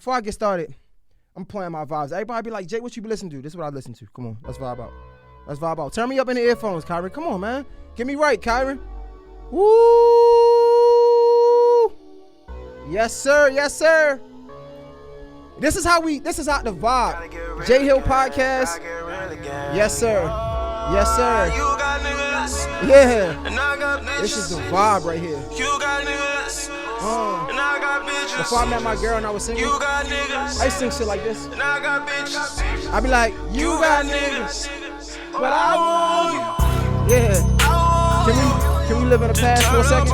before I get started, I'm playing my vibes. Everybody be like, Jay, what you be listening to? This is what I listen to. Come on, let's vibe out. Let's vibe out. Turn me up in the earphones, Kyron. Come on, man. Get me right, Kyron. Woo! Yes, sir. Yes, sir. This is how the vibe. J Hill Podcast. Yes, sir. Yes, sir. Yeah. This is the vibe right here. Before I met my girl and I was singing, I used to sing shit like this. I be like, you got niggas, but I want you. Yeah. Can we live in the past for a second?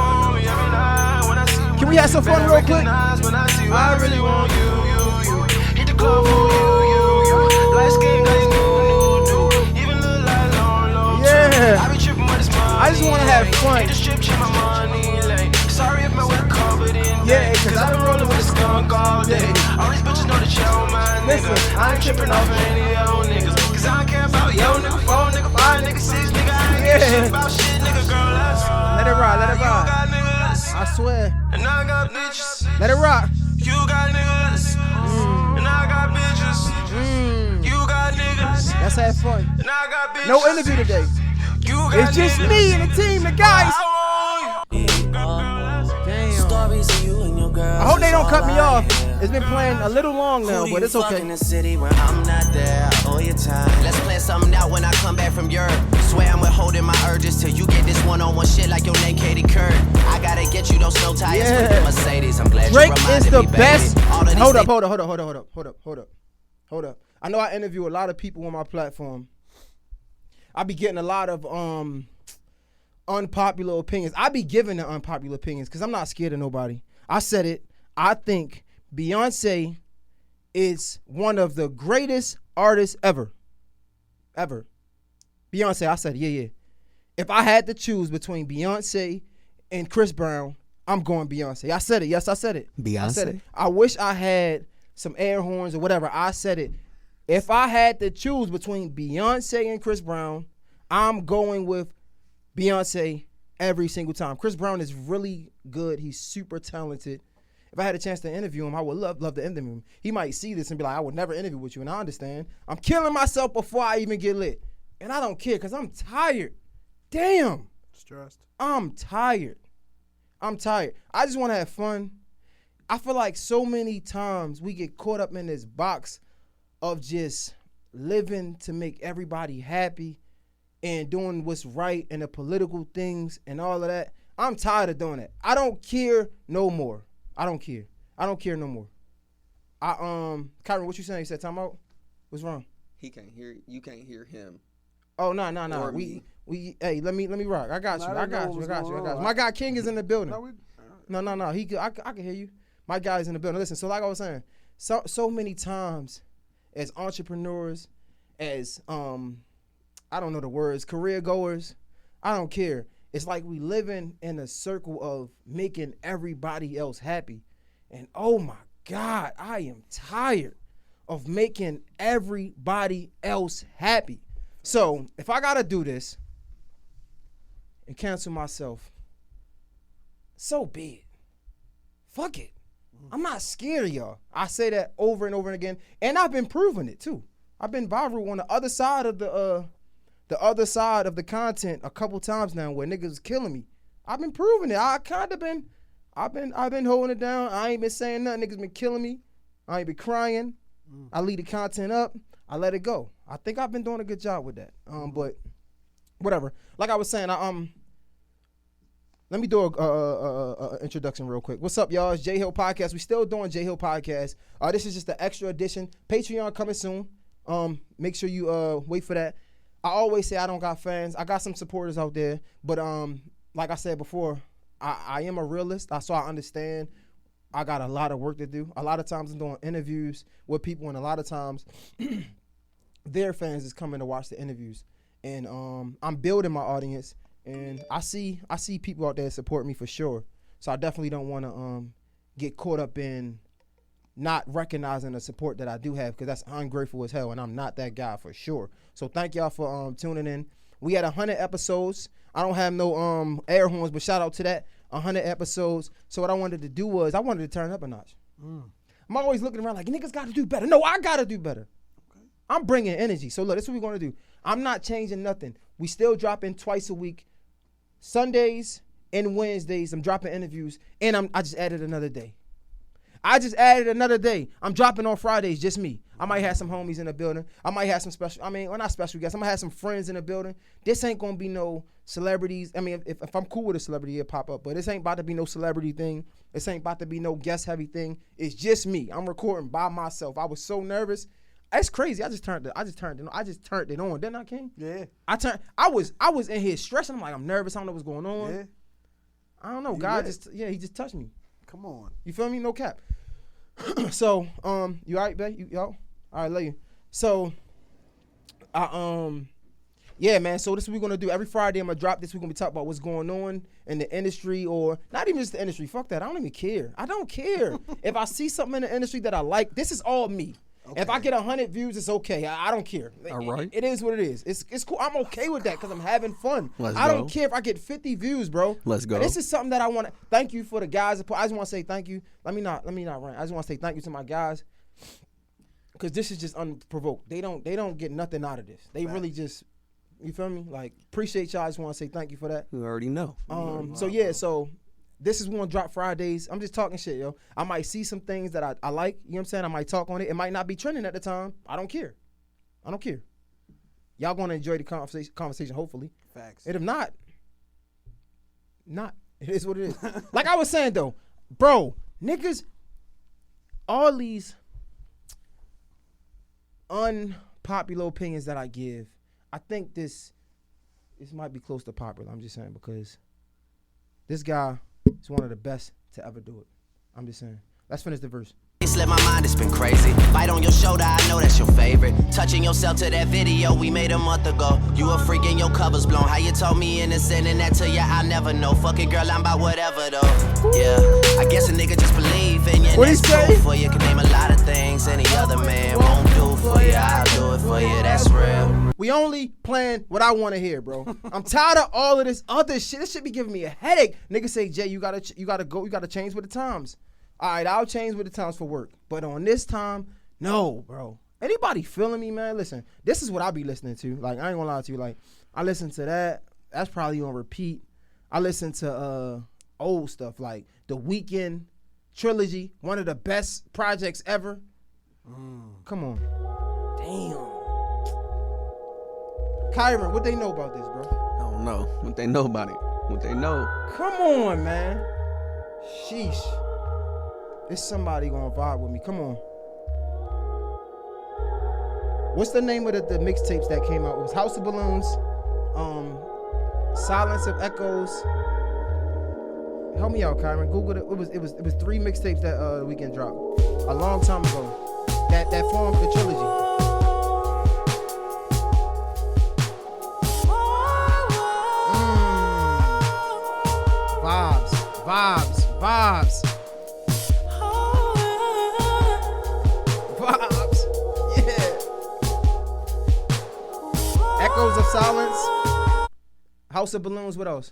Can we have some fun real quick? I really want you. Hit the club for you. Light skin, even look like long. Yeah. I just want to have fun. Sorry if my work covered in. Yeah, cause I've been rolling with the skunk all day. All these bitches know that you don't mind, nigga. I ain't tripping off any of your niggas. Cause I don't care about yo nigga, 4 nigga, 5 nigga, 6 nigga. I ain't give shit about shit, nigga, girl. Let it rock, let it rock. You got niggas, I swear. And I got bitches. Let it rock. You got niggas. And I got bitches. You got niggas. Let's have fun. And I got bitches. No interview today. It's just me and the team, the guys. I hope they don't cut me off. It's been playing a little long now, but it's okay. In the city when I'm not there, I owe you time. Let's plan something out when I come back from Europe. Swear I'm withholding my urges till you get this one-on-one shit like your name Katie Couric. I gotta get you those snow tires for the Mercedes. I'm glad Drake you reminded is the me, best. Baby. Hold up. I know I interview a lot of people on my platform. I be getting a lot of unpopular opinions. I be giving the unpopular opinions because I'm not scared of nobody. I said it. I think Beyonce is one of the greatest artists ever. Ever. Beyonce, I said, yeah. If I had to choose between Beyonce and Chris Brown, I'm going Beyonce. I said it. Yes, I said it. Beyonce? I said it. I wish I had some air horns or whatever. I said it. If I had to choose between Beyonce and Chris Brown, I'm going with Beyonce every single time. Chris Brown is really good. He's super talented. If I had a chance to interview him, I would love to interview him. He might see this and be like, I would never interview with you, and I understand. I'm killing myself before I even get lit. And I don't care because I'm tired. Damn. Stressed. I'm tired. I just want to have fun. I feel like so many times we get caught up in this box of just living to make everybody happy and doing what's right and the political things and all of that. I'm tired of doing that. I don't care no more. I don't care no more. Kyron, what you saying? You said time out? What's wrong? He can't hear you. Can't hear him. Oh no. We hey, let me rock. I got you. My guy King is in the building. No. I can hear you. My guy's in the building. Listen, so like I was saying, so many times as entrepreneurs, as I don't know the words, career goers, I don't care. It's like we living in a circle of making everybody else happy. And oh my God, I am tired of making everybody else happy. So if I gotta do this and cancel myself, so be it. Fuck it. I'm not scared of y'all. I say that over and over and again. And I've been proving it too. I've been viral on the other side of the content a couple times now where niggas is killing me. I've been proving it. I've been holding it down. I ain't been saying nothing. Niggas been killing me. I ain't been crying. I leave the content up. I let it go. I think I've been doing a good job with that. But whatever. Like I was saying, let me do a introduction real quick. What's up, y'all? It's J Hill Podcast. We still doing J Hill Podcast. This is just the extra edition. Patreon coming soon. Make sure you wait for that. I always say I don't got fans. I got some supporters out there, but like I said before, I am a realist. So I understand I got a lot of work to do. A lot of times I'm doing interviews with people, and a lot of times their fans is coming to watch the interviews. And I'm building my audience, and I see people out there that support me for sure. So I definitely don't want to get caught up in not recognizing the support that I do have, because that's ungrateful as hell, and I'm not that guy for sure. So thank y'all for tuning in. We had 100 episodes. I don't have no air horns, but shout out to that. 100 episodes. So what I wanted to do was I wanted to turn up a notch. I'm always looking around like, niggas got to do better. No, I got to do better. Okay. I'm bringing energy. So look, this is what we're going to do. I'm not changing nothing. We still dropping twice a week. Sundays and Wednesdays, I'm dropping interviews, and I just added another day. I'm dropping on Fridays, just me. I might have some homies in the building. I might have some not special guests. I might have some friends in the building. This ain't gonna be no celebrities. I mean, if I'm cool with a celebrity, it'll pop up. But this ain't about to be no celebrity thing. This ain't about to be no guest heavy thing. It's just me. I'm recording by myself. I was so nervous. It's crazy. I just turned it on. Didn't I, King? Yeah. I was in here stressing. I'm like, I'm nervous. I don't know what's going on. Yeah. I don't know. God he just touched me. Come on. You feel me? No cap. So, you all right, babe? Yo? All right, love you. So, yeah, man. So this is what we're gonna do. Every Friday I'm gonna drop this. We're gonna be talking about what's going on in the industry, or not even just the industry. Fuck that. I don't even care. I don't care. If I see something in the industry that I like, this is all me. Okay. If I get 100 views, it's okay. I don't care. All right. It is what it is. It's cool. I'm okay with that because I'm having fun. I don't care if I get 50 views, bro. Let's go. And this is something that I want to thank you for the guys. I just want to say thank you. Let me not rant. I just want to say thank you to my guys because this is just unprovoked. They don't get nothing out of this. They really just, you feel me? Like, appreciate y'all. I just want to say thank you for that. You already know. So this is one drop Fridays. I'm just talking shit, yo. I might see some things that I like. You know what I'm saying? I might talk on it. It might not be trending at the time. I don't care. Y'all gonna enjoy the conversation, hopefully. Facts. And if not. It is what it is. Like I was saying, though, bro, niggas, all these unpopular opinions that I give, I think this might be close to popular. I'm just saying because this guy is one of the best to ever do it. I'm just saying. Let's finish the verse. Slip my mind, it's been crazy. Bite on your shoulder, I know that's your favorite. Touching yourself to that video we made a month ago. You a freak and your cover's blown. How you told me innocent and that to you, I'll never know. Fuck it, girl, I'm about whatever though. Yeah, I guess a nigga just believe in you. What he say? For you can name a lot of things any other man won't do for you. I'll do it for you, that's real. We only playing what I want to hear, bro. I'm tired of all of this other shit. This shit be giving me a headache. Niggas say, Jay, you gotta change with the times. All right, I'll change with the times for work. But on this time, no, bro. Anybody feeling me, man? Listen, this is what I be listening to. Like, I ain't gonna lie to you. Like, I listen to that. That's probably on repeat. I listen to old stuff like The Weeknd Trilogy, one of the best projects ever. Come on. Damn. Kyron, what they know about this, bro? I don't know. What they know about it? What they know? Come on, man. Sheesh. There's somebody gonna vibe with me. Come on. What's the name of the mixtapes that came out? It was House of Balloons, Silence of Echoes. Help me out, Kyron. Google it. It was 3 mixtapes that The Weeknd dropped a long time ago. That formed the trilogy. Vibes. Yeah. Echoes of Silence. House of Balloons. What else?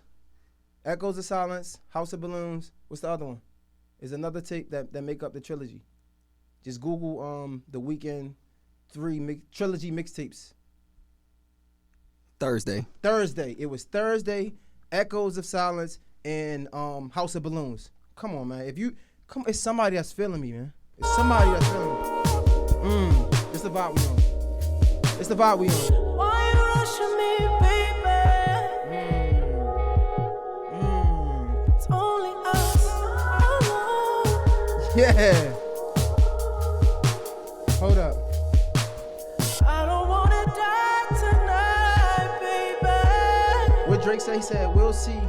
Echoes of Silence. House of Balloons. What's the other one? Is another tape that make up the trilogy. Just Google The Weeknd 3 trilogy mixtapes. Thursday. It was Thursday. Echoes of Silence and House of Balloons. Come on, man. It's somebody that's feeling me, man. It's somebody that's feeling me. It's the vibe we on. Why you rushing me, baby? It's only us alone. Yeah. Hold up. I don't wanna die tonight, baby. What Drake say? He said, we'll see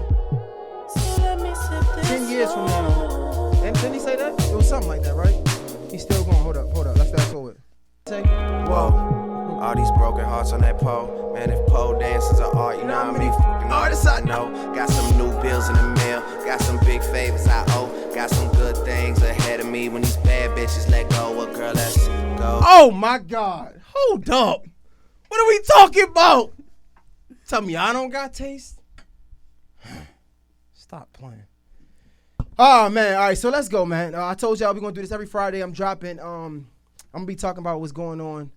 So let me sip this 10 years from now. And didn't he say that? It was something like that, right? He's still going. Hold up. Let's fast forward. Say, Whoa, all these broken hearts on that pole. Man, if pole dances are art, you know how many fucking artists I know. Got some new bills in the mail, got some big favors I owe. Got some good things ahead of me when these bad bitches let go. Well, girl, let's go. oh my God. Hold up. What are we talking about? Tell me I don't got taste? Stop playing. Oh man, all right. So let's go, man. I told y'all we're gonna do this every Friday. I'm dropping. I'm gonna be talking about what's going on,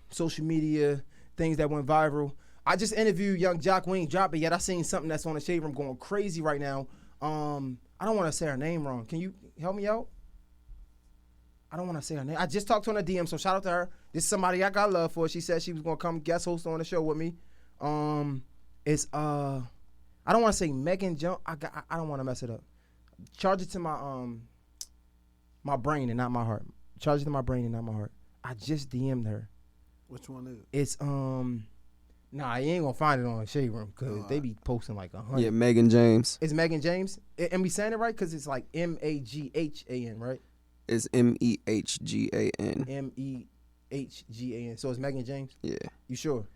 social media, things that went viral. I just interviewed Young Jock. We ain't dropped it yet. I seen something that's on the Shade Room going crazy right now. I don't want to say her name wrong. Can you help me out? I don't want to say her name. I just talked to her in a DM, so shout out to her. This is somebody I got love for. She said she was gonna come guest host on the show with me. It's I don't want to say Megan Jones. I don't want to mess it up. Charge it to my brain and not my heart. Charge it to my brain and not my heart. I just DM'd her. Which one is it? It's nah, you ain't gonna find it on Shade Room because they be posting like 100. Yeah, Megan James. It's Megan James. Am we saying it right? Because it's like Maghan, right? It's Mehgan. Mehgan. So it's Megan James? Yeah. You sure?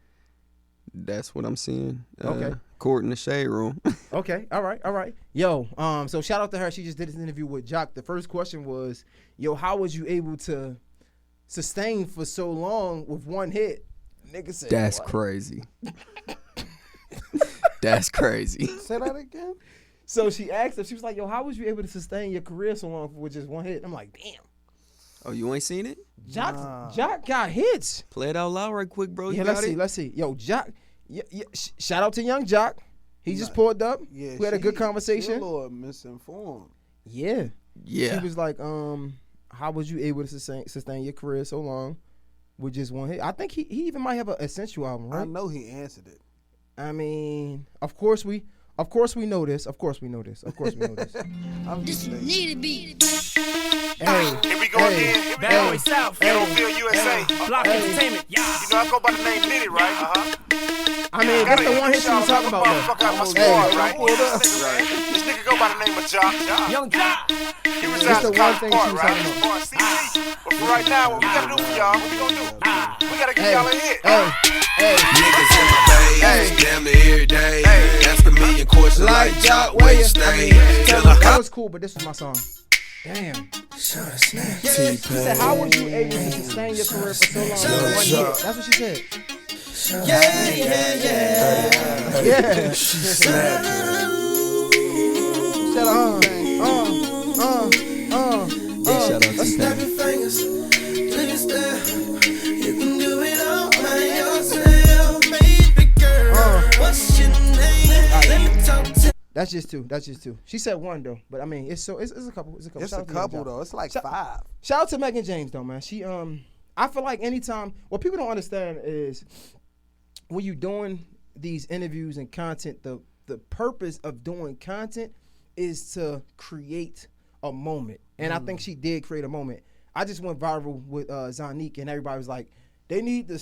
That's what I'm seeing. Okay. Court in the Shade Room. Okay. All right. Yo, so shout out to her. She just did this interview with Jock. The first question was, yo, how was you able to sustain for so long with one hit? Nigga said, That's what? Crazy. That's crazy. Say that again. So she asked her, she was like, yo, how was you able to sustain your career so long with just one hit? I'm like, damn. Oh, you ain't seen it? Jock got hits. Play it out loud right quick, bro. Yeah, You let's got see. it? Let's see. Yo, Jock. Yeah, shout out to Young Jock. He just pulled up. Yeah, we had a good conversation. She a little misinformed. Yeah. Yeah. She was like, how was you able to sustain your career so long with just one hit? I think he even might have an Essential album, right? I know he answered it. I mean, of course we know this. This need to be. Hey, Here we go again. Bad Boy South. Ghettoville, USA. Block Entertainment. Yeah. You know I go by the name Nitty, right? I mean, that's the one hit she was talking about, though. Motherfucker out my squad, right? This nigga go by the name of Jock. Young Jock. He That's resides the in one College thing Park, she was right? talking about. CC. But for right now, what we gotta do for y'all, what we gonna do? We gotta give y'all a hit. Hey. Niggas in my face, damn near every day. Ask a million questions like Jock, where you stay? That was cool, but this was my song. Damn. She She said, how was you able to sustain your career for so long with one hit? That's what she said. Yeah. Shout out. Big shout out to Snap Pain. your fingers, please stare. You can do it all by yourself, baby girl. What's your name? Let me talk to. That's just two. She said one though, but I mean it's a couple. It's a couple. It's Shout a out to Young couple Jock. though. It's like 5. Shout out to Megan James though, man. She I feel like anytime what people don't understand is when you doing these interviews and content, the purpose of doing content is to create a moment. And I think she did create a moment. I just went viral with Zonique and everybody was like, they need to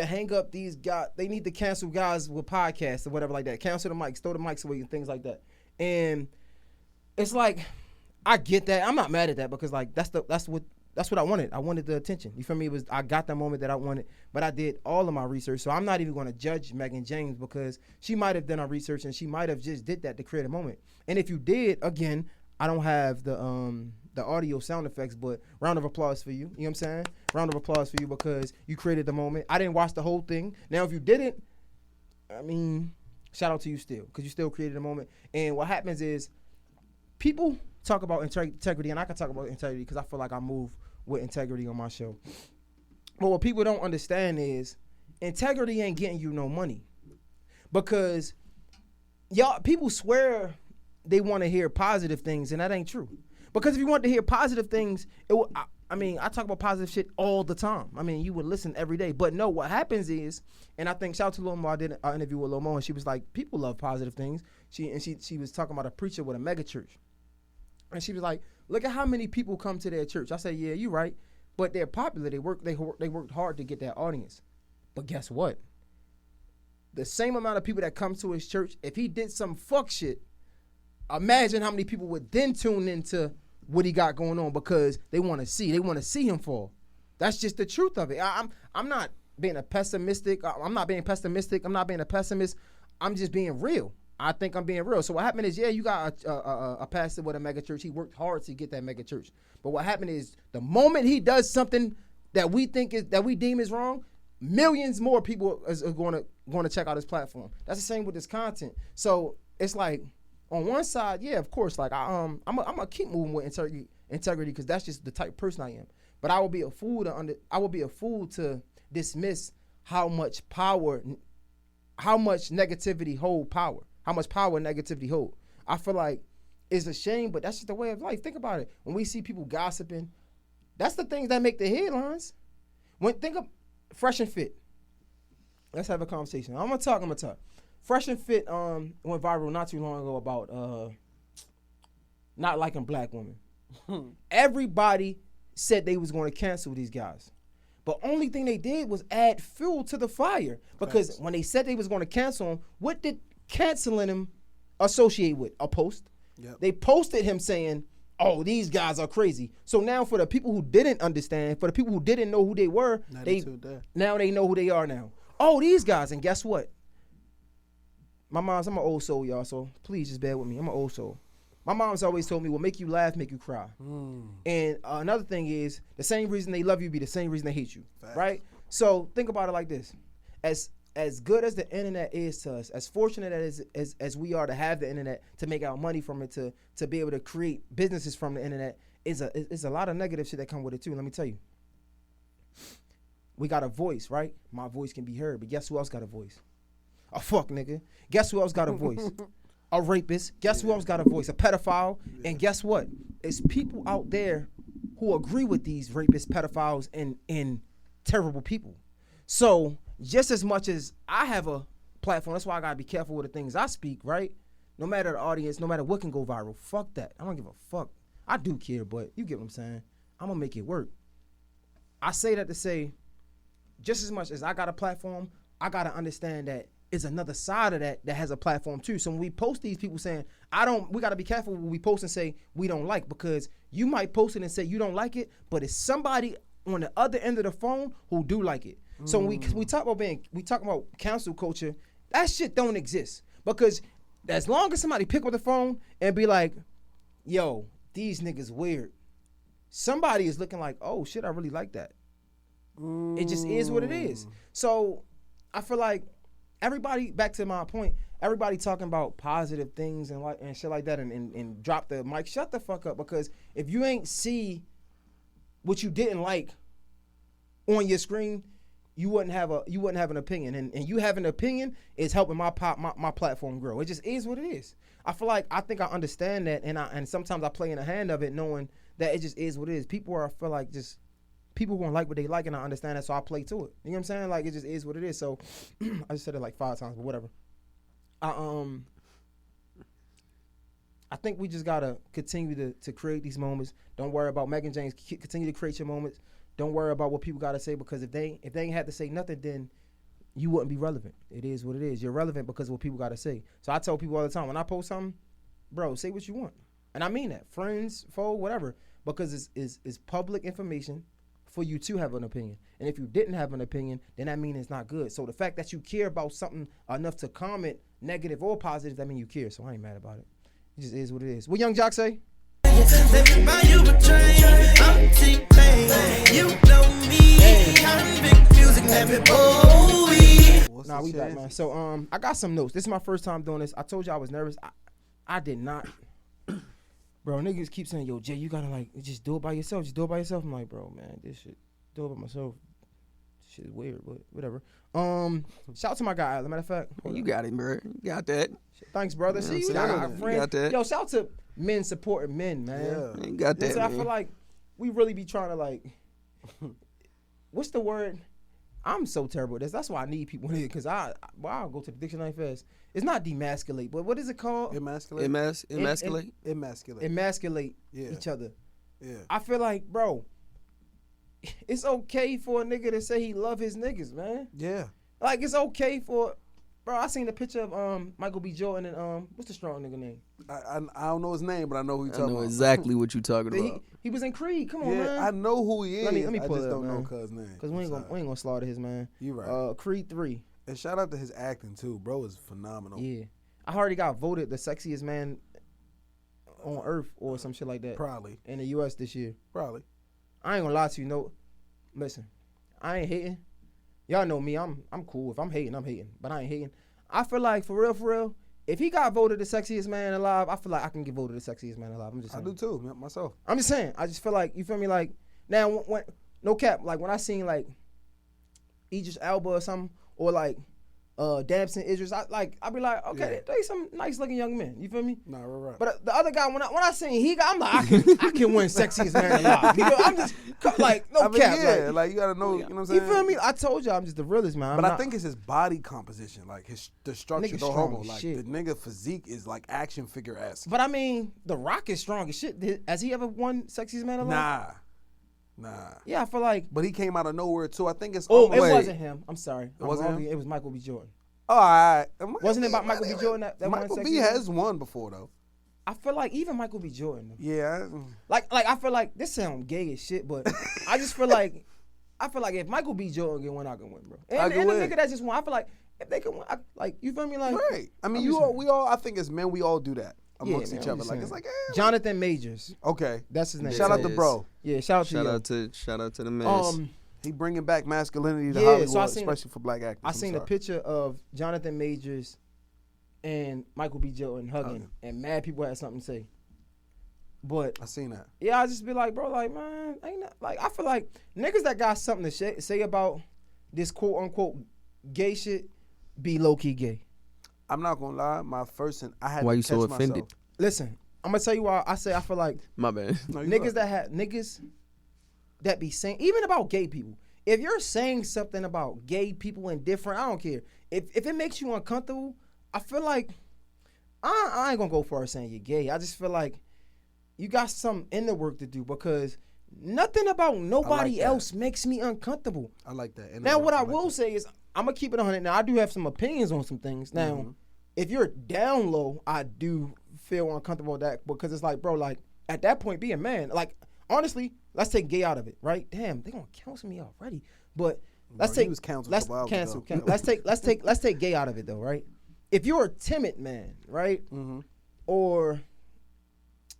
hang up these guys, they need to cancel guys with podcasts or whatever like that. Cancel the mics, throw the mics away and things like that. And it's like, I get that. I'm not mad at that because like that's what I wanted. I wanted the attention. You feel me? I got the moment that I wanted, but I did all of my research. So I'm not even going to judge Megan James because she might have done her research and she might have just did that to create a moment. And if you did, again, I don't have the audio sound effects, but round of applause for you. You know what I'm saying? Round of applause for you because you created the moment. I didn't watch the whole thing. Now, if you didn't, I mean, shout out to you still because you still created a moment. And what happens is people talk about integrity, and I can talk about integrity because I feel like I move with integrity on my show. But what people don't understand is integrity ain't getting you no money because people swear they want to hear positive things, and that ain't true. Because if you want to hear positive things, I talk about positive shit all the time. I mean, you would listen every day. But no, what happens is, and I think shout out to Lil Mo, I did an interview with Lil Mo, and she was like, people love positive things. She was talking about a preacher with a mega church. And she was like, look at how many people come to their church. I said, yeah, you're right. But they're popular. They worked hard to get that audience. But guess what? The same amount of people that come to his church, if he did some fuck shit, imagine how many people would then tune into what he got going on because they want to see him fall. That's just the truth of it. I'm not being pessimistic. I'm not being a pessimist. I'm just being real. I think I'm being real. So what happened is, yeah, you got a pastor with a mega church. He worked hard to get that mega church. But what happened is, the moment he does something that we deem is wrong, millions more people are going to check out his platform. That's the same with this content. So it's like, on one side, yeah, of course, like I'm gonna keep moving with integrity because that's just the type of person I am. But I would be a fool to dismiss how much negativity hold power, how much power negativity hold. I feel like it's a shame, but that's just the way of life. Think about it. When we see people gossiping, that's the things that make the headlines. Think of Fresh and Fit. Let's have a conversation. I'm gonna talk. Fresh and Fit went viral not too long ago about not liking black women. Everybody said they was going to cancel these guys. But only thing they did was add fuel to the fire. Because when they said they was going to cancel him, what did canceling him associate with? A post. Yep. They posted him saying, oh, these guys are crazy. So now for the people who didn't understand, for the people who didn't know who they were, now they know who they are now. Oh, these guys. And guess what? I'm an old soul, y'all, so please just bear with me. I'm an old soul. My mom's always told me, what make you laugh, make you cry. And another thing is, the same reason they love you be the same reason they hate you, right? So think about it like this. As good as the internet is to us, as fortunate as we are to have the internet, to make our money from it, to be able to create businesses from the internet, is a lot of negative shit that come with it too. Let me tell you. We got a voice, right? My voice can be heard, but guess who else got a voice? A fuck nigga. Guess who else got a voice? A rapist. Guess who else got a voice? A pedophile. And guess what? It's people out there who agree with these rapists, pedophiles, and terrible people. So just as much as I have a platform, that's why I gotta be careful with the things I speak, right? No matter the audience, no matter what can go viral. Fuck that. I don't give a fuck. I do care, but you get what I'm saying. I'm gonna make it work. I say that to say, just as much as I got a platform, I gotta understand that is another side of that has a platform too. So when we post these people saying, we got to be careful when we post and say we don't like, because you might post it and say you don't like it, but it's somebody on the other end of the phone who do like it. So when we talk about cancel culture, that shit don't exist, because as long as somebody pick up the phone and be like, yo, these niggas weird, somebody is looking like, oh shit, I really like that. It just is what it is. So I feel like everybody, back to my point, everybody talking about positive things and shit like that and drop the mic. Shut the fuck up, because if you ain't see what you didn't like on your screen, you wouldn't have an opinion. And you having an opinion is helping my platform grow. It just is what it is. I think I understand that, and sometimes I play in the hand of it, knowing that it just is what it is. People gonna like what they like, and I understand that, so I play to it. You know what I'm saying? Like, it just is what it is. So I just said it like 5 times, but whatever. I think we just gotta continue to create these moments. Don't worry about Megan James. Continue to create your moments. Don't worry about what people gotta say, because if they ain't had to say nothing, then you wouldn't be relevant. It is what it is. You're relevant because of what people gotta say. So I tell people all the time, when I post something, bro, say what you want, and I mean that. Friends, foe, whatever, because it's public information for you to have an opinion. And if you didn't have an opinion, then that means it's not good. So the fact that you care about something enough to comment negative or positive, that means you care. So I ain't mad about it. It just is what it is. What Young Jock say? Let me buy you a drink. I'm T-Pain. You know me. Convict music, let me boy. Nah, we back, man. So I got some notes. This is my first time doing this. I told you I was nervous. I did not. Bro, niggas keep saying, yo, Jay, you gotta like just do it by yourself. Just do it by yourself. I'm like, bro, man, this shit, do it by myself. This shit is weird, but whatever. Shout out to my guy. As a matter of fact, You got it, bro. You got that. Thanks, brother. Yeah, See, you I'm got saying. a friend. You got that. Yo, shout out to men supporting men, man. Yeah. You got that, So I man. feel like we really be trying to like, what's the word? I'm so terrible at this. That's why I need people in here, because I'll go to the dictionary first. It's not demasculate, but what is it called? Emasculate. Emasculate? Emasculate. Emasculate Yeah. each other. Yeah. I feel like, bro, it's okay for a nigga to say he love his niggas, man. Yeah. Like, it's okay for, bro, I seen the picture of Michael B. Jordan and what's the strong nigga name? I don't know his name, but I know who you're I talking know about. exactly what you're talking about. He was in Creed. Come on, Yeah, man. I know who he is. Let me I pull just it up, don't know man. cuz name. Because we ain't gonna slaughter his, man. You right. Creed 3. And shout out to his acting too. Bro is phenomenal. Yeah. I already got voted the sexiest man on earth or some shit like that. Probably. In the US this year. Probably. I ain't gonna lie to you, no. Listen, I ain't hating. Y'all know me, I'm cool. If I'm hating, I'm hating. But I ain't hating. I feel like for real, if he got voted the sexiest man alive, I feel like I can get voted the sexiest man alive. I'm just saying. I do too, myself. I'm just saying. I just feel like, you feel me? Like, now, when no cap, like when I seen like Idris Elba or something, or like Damson Idris, I be like, okay, they some nice looking young men. You feel me? Nah, right. But the other guy, when I seen I'm like, I can win sexiest man alive. You know, I'm just like, no cap. Yeah, like you gotta know, you know what I'm saying? You feel me? I told you I'm just the realest, man. But I think it's his body composition, like the structure, Nigga the strong homo, as like shit. the nigga physique is like action figure-esque. But I mean, The Rock is strong as shit. Has he ever won sexiest man alive? Nah. Yeah, I feel like. But he came out of nowhere too. I think it's. Oh, it wasn't him. I'm sorry. It wasn't him? It was Michael B. Jordan. All right. Wasn't it about Michael B. Jordan that won Michael sexiest B. man? has won before though. I feel like even Michael B. Jordan. Yeah. Like I feel like this sounds gay as shit, but I just feel like if Michael B. Jordan can win, I can win, bro. And the nigga that just won, I feel like if they can win, like you feel me, like right. I mean, we all. I think as men, we all do that amongst each other. Like it's like Jonathan Majors. Okay, that's his name. Shout out to bro. Yeah, shout out to the man. He bringing back masculinity to Hollywood, so especially for black actors. I seen a picture of Jonathan Majors and Michael B. Jordan hugging, and mad people had something to say. But I seen that. Yeah, I just be like, bro, like, man, ain't that, like, I feel like niggas that got something to say about this quote unquote gay shit be low key gay. I'm not gonna lie, my first and I had. Why to you so catch offended? myself. Listen, I'm gonna tell you why I feel like my bad. No, niggas that be saying even about gay people. If you're saying something about gay people and different, I don't care. If it makes you uncomfortable, I feel like I ain't gonna go far as saying you're gay. I just feel like you got some inner work to do because nothing about nobody else makes me uncomfortable. I like that. Now, what I will say is I'm gonna keep it 100. Now, I do have some opinions on some things. Now, if you're down low, I do feel uncomfortable with that because it's like, bro, like at that point, be a man. Like, honestly, let's take gay out of it, right? Damn, they gonna cancel me already. But let's take let's take gay out of it though, right? If you're a timid man, right, or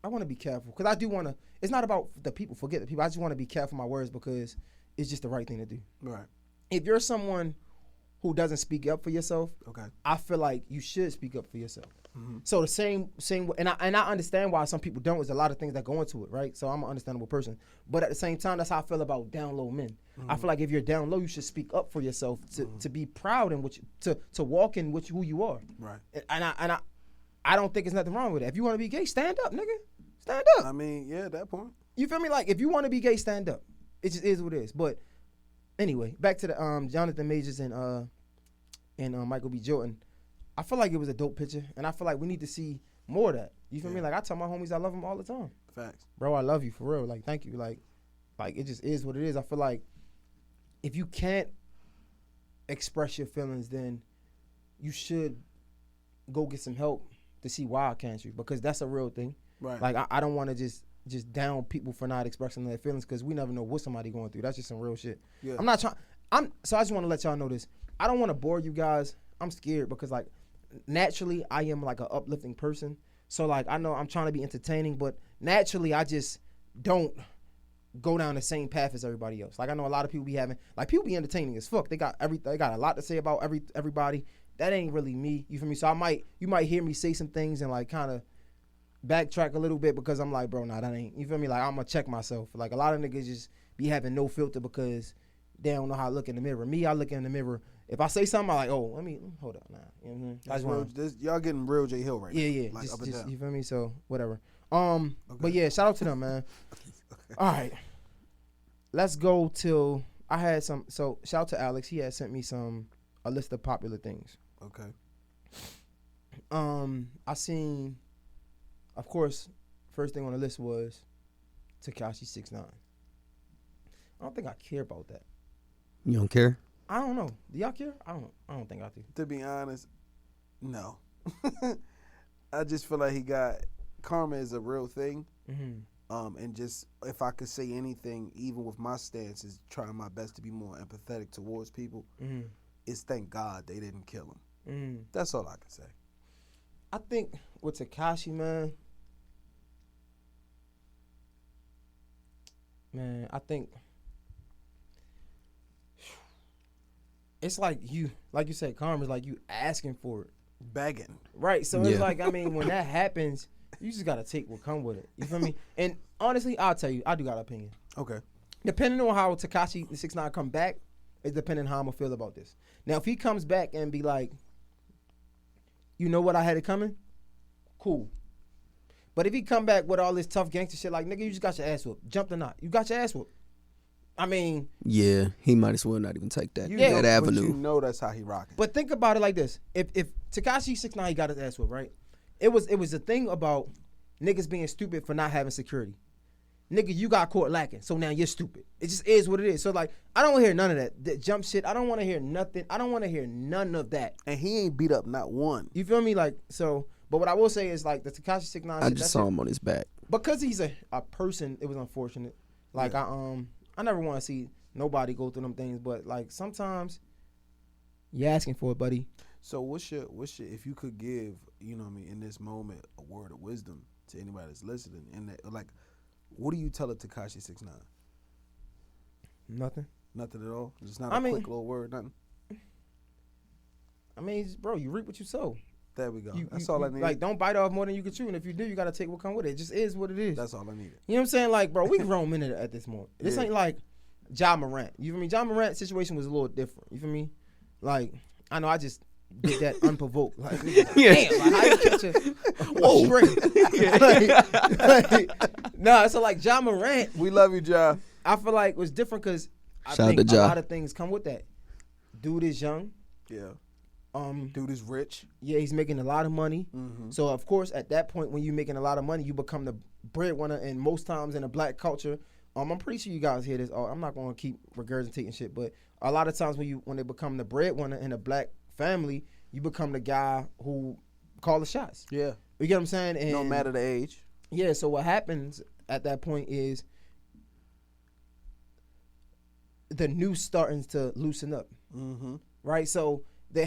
I want to be careful because I do want to. It's not about the people. Forget the people. I just want to be careful with my words because it's just the right thing to do. Right. If you're someone who doesn't speak up for yourself, okay, I feel like you should speak up for yourself. So the same, and I understand why some people don't. There's a lot of things that go into it, right? So I'm an understandable person, but at the same time, that's how I feel about down low men. I feel like if you're down low, you should speak up for yourself to be proud in what to walk in who you are. Right. And I don't think there's nothing wrong with it. If you want to be gay, stand up, nigga. Stand up. I mean, yeah, at that point. You feel me? Like if you want to be gay, stand up. It just is what it is. But anyway, back to the Jonathan Majors and Michael B. Jordan. I feel like it was a dope picture, and I feel like we need to see more of that. You feel me? Like I tell my homies I love them all the time. Facts. Bro, I love you for real. Like thank you. Like it just is what it is. I feel like if you can't express your feelings, then you should go get some help to see why can't you, because that's a real thing. Right. Like I don't want to just down people for not expressing their feelings because we never know what somebody going through. That's just some real shit. Yeah. So I just want to let y'all know this. I don't want to bore you guys. I'm scared because like naturally I am like an uplifting person. So like I know I'm trying to be entertaining, but naturally I just don't go down the same path as everybody else. Like I know a lot of people be people be entertaining as fuck. They got a lot to say about everybody. That ain't really me. You feel me? So you might hear me say some things and like kind of backtrack a little bit because I'm like, bro, nah, that ain't. You feel me? Like I'm gonna check myself. Like a lot of niggas just be having no filter because they don't know how to look in the mirror. Me, I look in the mirror. If I say something, I'm like, oh, let me hold up now. You know what I mean? Y'all getting real J Hill right now. Yeah. Like just, up and down. You feel me? So whatever. But yeah, shout out to them, man. All right, let's go till I had some. So shout out to Alex. He had sent me a list of popular things. Okay. I seen, of course, first thing on the list was Tekashi 6ix9ine. I don't think I care about that. You don't care? I don't know. Do y'all care? I don't think I do. To be honest, no. I just feel like he got karma is a real thing. And just if I could say anything, even with my stance, is trying my best to be more empathetic towards people. Is thank God they didn't kill him. That's all I can say. I think with Tekashi, man, I think it's like you said, karma is like you asking for it. Begging. Right. So it's like, I mean, when that happens, you just gotta take what come with it. You feel me? And honestly, I'll tell you, I do got an opinion. Okay. Depending on how Tekashi 6ix9ine come back, it's depending on how I'm gonna feel about this. Now, if he comes back and be like, you know what, I had it coming, cool. But if he come back with all this tough gangster shit, like, nigga, you just got your ass whooped. Jumped or not. You got your ass whooped. I mean. Yeah, he might as well not even take that, that avenue. But you know that's how he rocking. But think about it like this. If Tekashi 6ix9ine got his ass whooped, right? It was a thing about niggas being stupid for not having security. Nigga, you got caught lacking, so now you're stupid. It just is what it is. So, like, I don't want to hear none of that. That jump shit, I don't want to hear nothing. I don't want to hear none of that. And he ain't beat up not one. You feel me? Like, so, but what I will say is, like, the Tekashi 6ix9ine I shit, just saw him on his back. Because he's a person, it was unfortunate. Like, I never want to see nobody go through them things, but, like, sometimes you're asking for it, buddy. So what's your if you could give, you know what I mean, in this moment, a word of wisdom to anybody that's listening, and that, like, what do you tell it to Tekashi 6ix9ine? Nothing. Nothing at all? Just not a quick little word, nothing? I mean, bro, you reap what you sow. There we go. That's all I need. Like, don't bite off more than you can chew, and if you do, you got to take what come with it. It just is what it is. That's all I needed. You know what I'm saying? Like, bro, we grown men at this moment. This ain't like Ja Morant. You feel me? Ja Morant's situation was a little different. You feel me? Like, I know I just did that unprovoked. Like, damn, like, how you catch a string? Nah, so like Ja Morant. We love you, Ja. I feel like it was different because I Shout think out to a Ja. lot of things come with that. Dude is young. Yeah. Dude is rich. Yeah, he's making a lot of money. Mm-hmm. So of course, at that point, when you're making a lot of money, you become the breadwinner. And most times in a black culture, I'm pretty sure you guys hear this. I'm not going to keep regurgitating shit, but a lot of times when they become the breadwinner in a black family, you become the guy who call the shots. Yeah. You get what I'm saying? And no matter the age. Yeah. So what happens at that point is the noose starting to loosen up. Mm-hmm. Right. So the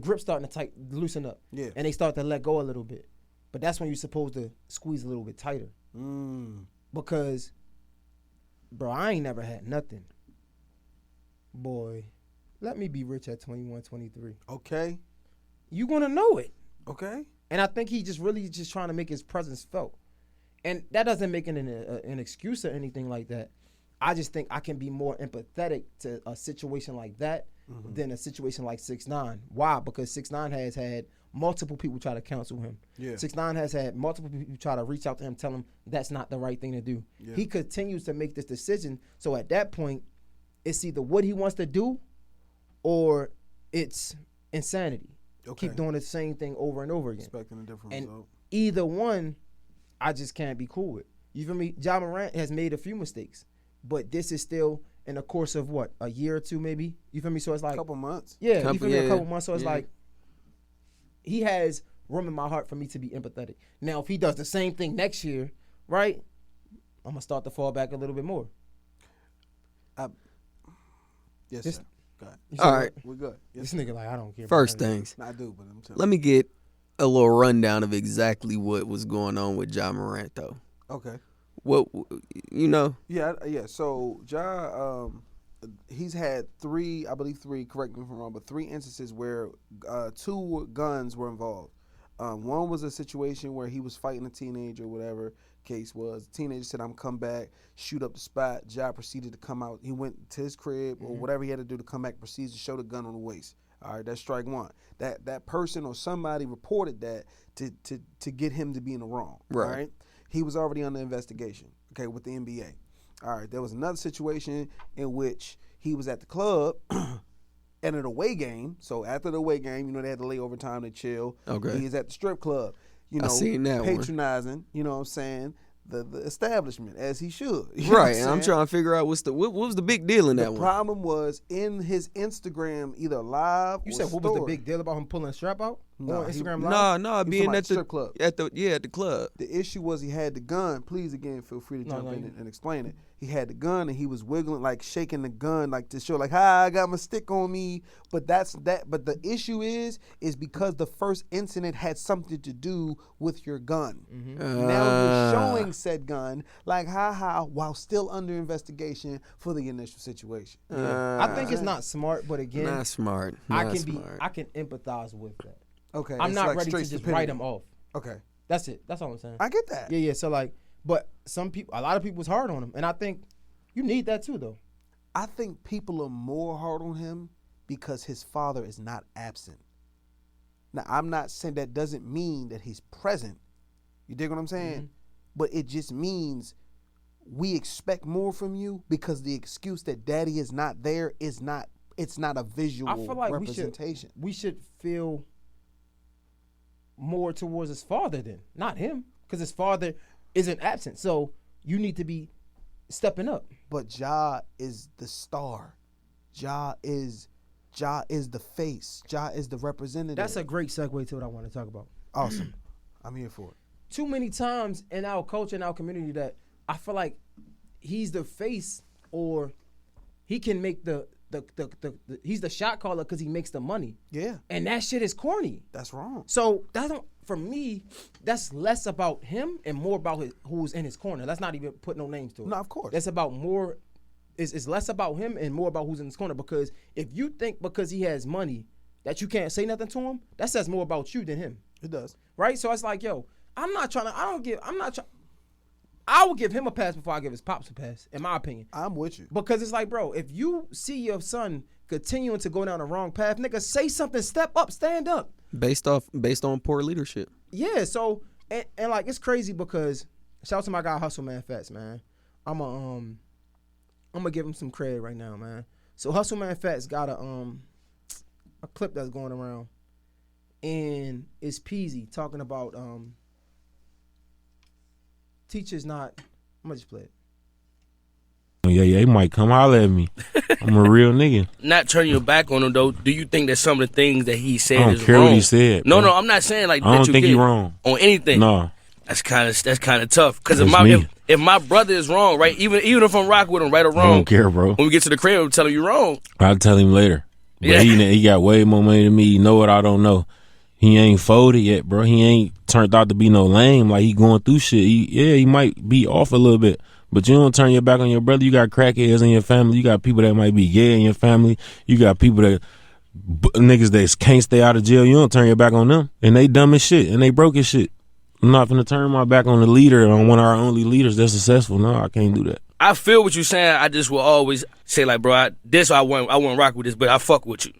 grip starting to loosen up. Yeah. And they start to let go a little bit. But that's when you're supposed to squeeze a little bit tighter. Because, bro, I ain't never had nothing. Boy, let me be rich at 21, 23. Okay. You gonna know it. Okay. And I think he just really just trying to make his presence felt. And that doesn't make it an excuse or anything like that. I just think I can be more empathetic to a situation like that than a situation like 6ix9ine. Why? Because 6ix9ine has had multiple people try to counsel him. Yeah. 6ix9ine has had multiple people try to reach out to him, tell him that's not the right thing to do. Yeah. He continues to make this decision. So at that point, it's either what he wants to do or it's insanity. Okay. Keep doing the same thing over and over again. Expecting a different result. Either one, I just can't be cool with. You feel me? Ja Morant has made a few mistakes, but this is still in the course of what, a year or two maybe? You feel me? So it's like a couple months. Yeah, you feel me? A couple months. So it's like he has room in my heart for me to be empathetic. Now, if he does the same thing next year, right, I'm gonna start to fall back a little bit more. Yes, sir. Go ahead. All right. We're good. This nigga like, I don't care. First things. I do, but I'm telling Let me get a little rundown of exactly what was going on with Ja Morant, though. Okay. What, you know? Yeah. So Ja, he's had three, correct me if I'm wrong, but 3 instances where 2 guns were involved. One was a situation where he was fighting a teenager, whatever case was. The teenager said, I'm come back, shoot up the spot. Ja proceeded to come out. He went to his crib or whatever he had to do to come back, proceeds to show the gun on the waist. All right, that's strike one. That person or somebody reported that to get him to be in the wrong. Right. All right. He was already under investigation, okay, with the NBA. All right, there was another situation in which he was at the club at an away game. So after the away game, you know, they had to lay overtime to chill. Okay. He is at the strip club, you know, I seen that patronizing, you know what I'm saying, the establishment, as he should. Right, and I'm trying to figure out what was the big deal in that one. The problem was in his Instagram, either live You or said what story. was the big deal about him pulling a strap out on Instagram He Live? Being at the strip club. At the club. The issue was he had the gun. Please, again, feel free to jump in and explain it. He had the gun and he was wiggling, like shaking the gun, like to show, like, hi, I got my stick on me. But that's that. But the issue is because the first incident had something to do with your gun. Now you're showing said gun, like, while still under investigation for the initial situation. I think it's not smart, but again, Not smart. I can empathize with that. Okay. I'm it's not like ready to straight just stupidity. write him off. Okay. That's it. That's all I'm saying. I get that. Yeah. So like, but a lot of people's hard on him, and I think you need that too, though. I think people are more hard on him because his father is not absent. Now, I'm not saying that doesn't mean that he's present. You dig what I'm saying? Mm-hmm. But it just means we expect more from you because the excuse that daddy is not there is not, it's not a visual I feel like representation. we should feel more towards his father then, not him, because his father isn't absent. So you need to be stepping up. But Ja is the star. Ja is the face. Ja is the representative. That's a great segue to what I want to talk about. Awesome. I'm here for it. Too many times in our culture, in our community, that I feel like he's the face, or he can make he's the shot caller because he makes the money. Yeah. And that shit is corny. That's wrong. So for me, that's less about him and more about who's in his corner. Let's not even put no names to it. No, of course. That's about more. It's less about him and more about who's in his corner. Because if you think because he has money that you can't say nothing to him, that says more about you than him. It does. Right? So it's like, yo, I will give him a pass before I give his pops a pass, in my opinion. I'm with you. Because it's like, bro, if you see your son continuing to go down the wrong path, nigga, say something, step up, stand up. Based on poor leadership. Yeah, so and like it's crazy because shout out to my guy Hustle Man Fats, man. I'm gonna give him some credit right now, man. So Hustle Man Fats got a clip that's going around, and it's Peezy talking about teachers not. I'm gonna just play it. Yeah, he might come holler at me. I'm a real nigga. Not turning your back on him though. Do you think that some of the things that he said I don't is care wrong? what he said. No, bro. I'm not saying like I that don't you think did he wrong on anything. No. That's kind of tough. Because That's if my brother is wrong, right? Even if I'm rocking with him, right or wrong, I don't care, bro. when we get to the crib, I'm telling you wrong. I'll tell him later. But Yeah. he got way more money than me. You know what I don't know. He ain't folded yet, bro. He ain't turned out to be no lame. Like, he going through shit. He might be off a little bit. But you don't turn your back on your brother. You got crackheads in your family. You got people that might be gay in your family. You got people that niggas that can't stay out of jail. You don't turn your back on them. And they dumb as shit. And they broke as shit. I'm not finna turn my back on the leader, on one of our only leaders that's successful. No, I can't do that. I feel what you're saying. I just will always say like, bro, I won't rock with this, but I fuck with you.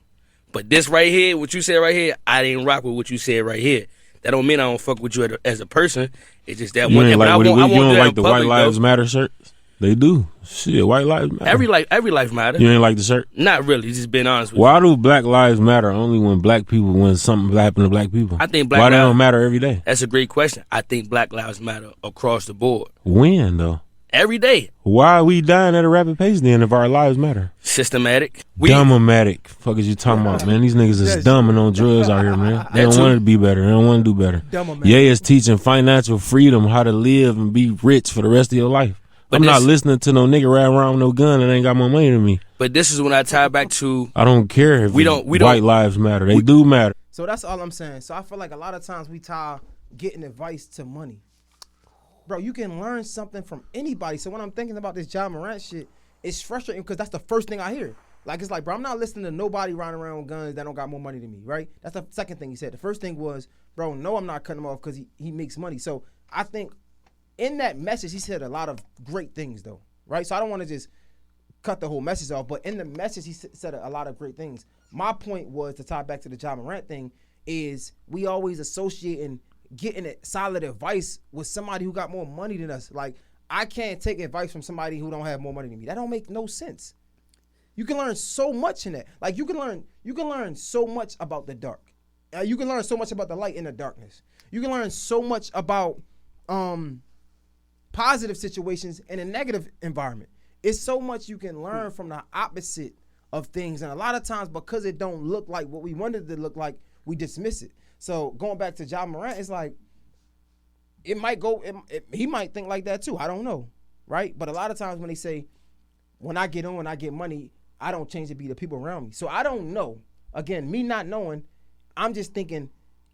But this right here, what you said right here, I didn't rock with what you said right here. That don't mean I don't fuck with you as a person. It's just that You one. ain't like, you don't like the White Lives Matter shirts? They do. Shit, White Lives Matter. Every life matter. You ain't like the shirt? Not really. Just being honest with you. Why do Black Lives Matter only when something happen to black people? I think Why they don't matter every day? That's a great question. I think Black Lives Matter across the board. When though? Every day. Why are we dying at a rapid pace then if our lives matter? Systematic. Dumb-o-matic. Fuck is you talking about, man? These niggas is dumb and on drugs out here, man. They don't want to be better. They don't want to do better. Ye is teaching financial freedom, how to live and be rich for the rest of your life. I'm not listening to no nigga riding around with no gun and ain't got more money than me. But this is when I tie back to. I don't care if white lives matter. They do matter. So that's all I'm saying. So I feel like a lot of times we tie getting advice to money. Bro, you can learn something from anybody. So when I'm thinking about this Ja Morant shit, it's frustrating because that's the first thing I hear. Like, it's like, bro, I'm not listening to nobody riding around with guns that don't got more money than me, right? That's the second thing he said. The first thing was, bro, no, I'm not cutting him off because he makes money. So I think in that message, he said a lot of great things, though, right? So I don't want to just cut the whole message off, but in the message, he said a lot of great things. My point was, to tie back to the Ja Morant thing, is we always associating getting solid advice with somebody who got more money than us. Like, I can't take advice from somebody who don't have more money than me. That don't make no sense. You can learn so much in that. Like, you can learn so much about the dark. You can learn so much about the light in the darkness. You can learn so much about positive situations in a negative environment. It's so much you can learn from the opposite of things. And a lot of times, because it don't look like what we wanted it to look like, we dismiss it. So going back to Ja Morant, it's like, it might go, he might think like that too. I don't know, right? But a lot of times when they say, when I get on, I get money, I don't change to be the people around me. So I don't know. Again, me not knowing, I'm just thinking,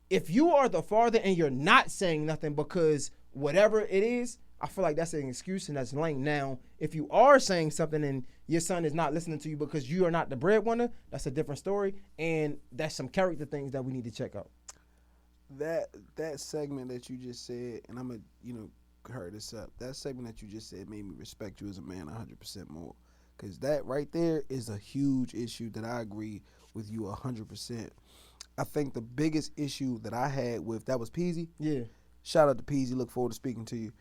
if you are the father and you're not saying nothing because whatever it is, I feel like that's an excuse and that's lame. Now, if you are saying something and your son is not listening to you because you are not the breadwinner, that's a different story. And that's some character things that we need to check out. that segment that you just said, and I'm gonna hurry this up. That segment that you just said made me respect you as a man 100% more, because that right there is a huge issue that I agree with you 100%. I think the biggest issue that I had with that was Peezy. Yeah. Shout out to Peezy. Look forward to speaking to you.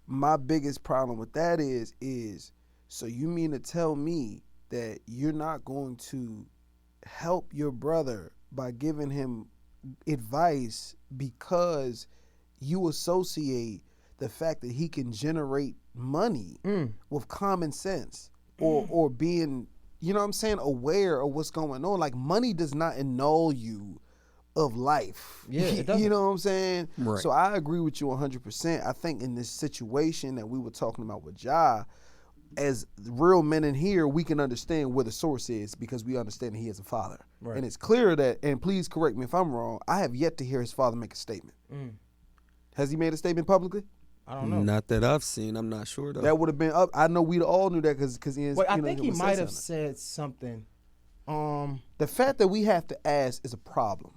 My biggest problem with that is so you mean to tell me that you're not going to help your brother by giving him advice because you associate the fact that he can generate money with common sense or being, you know what I'm saying, aware of what's going on. Like, money does not annul you of life. Yeah, it doesn't. You know what I'm saying? Right. So I agree with you 100%. I think in this situation that we were talking about with Ja, as real men in here, we can understand where the source is because we understand that he is a father. Right. And it's clear that, and please correct me if I'm wrong, I have yet to hear his father make a statement. Has he made a statement publicly? I don't know. Not that I've seen. I'm not sure, though. That would have been up. I know we all knew that because he is. Wait, I think he might have said something. The fact that we have to ask is a problem.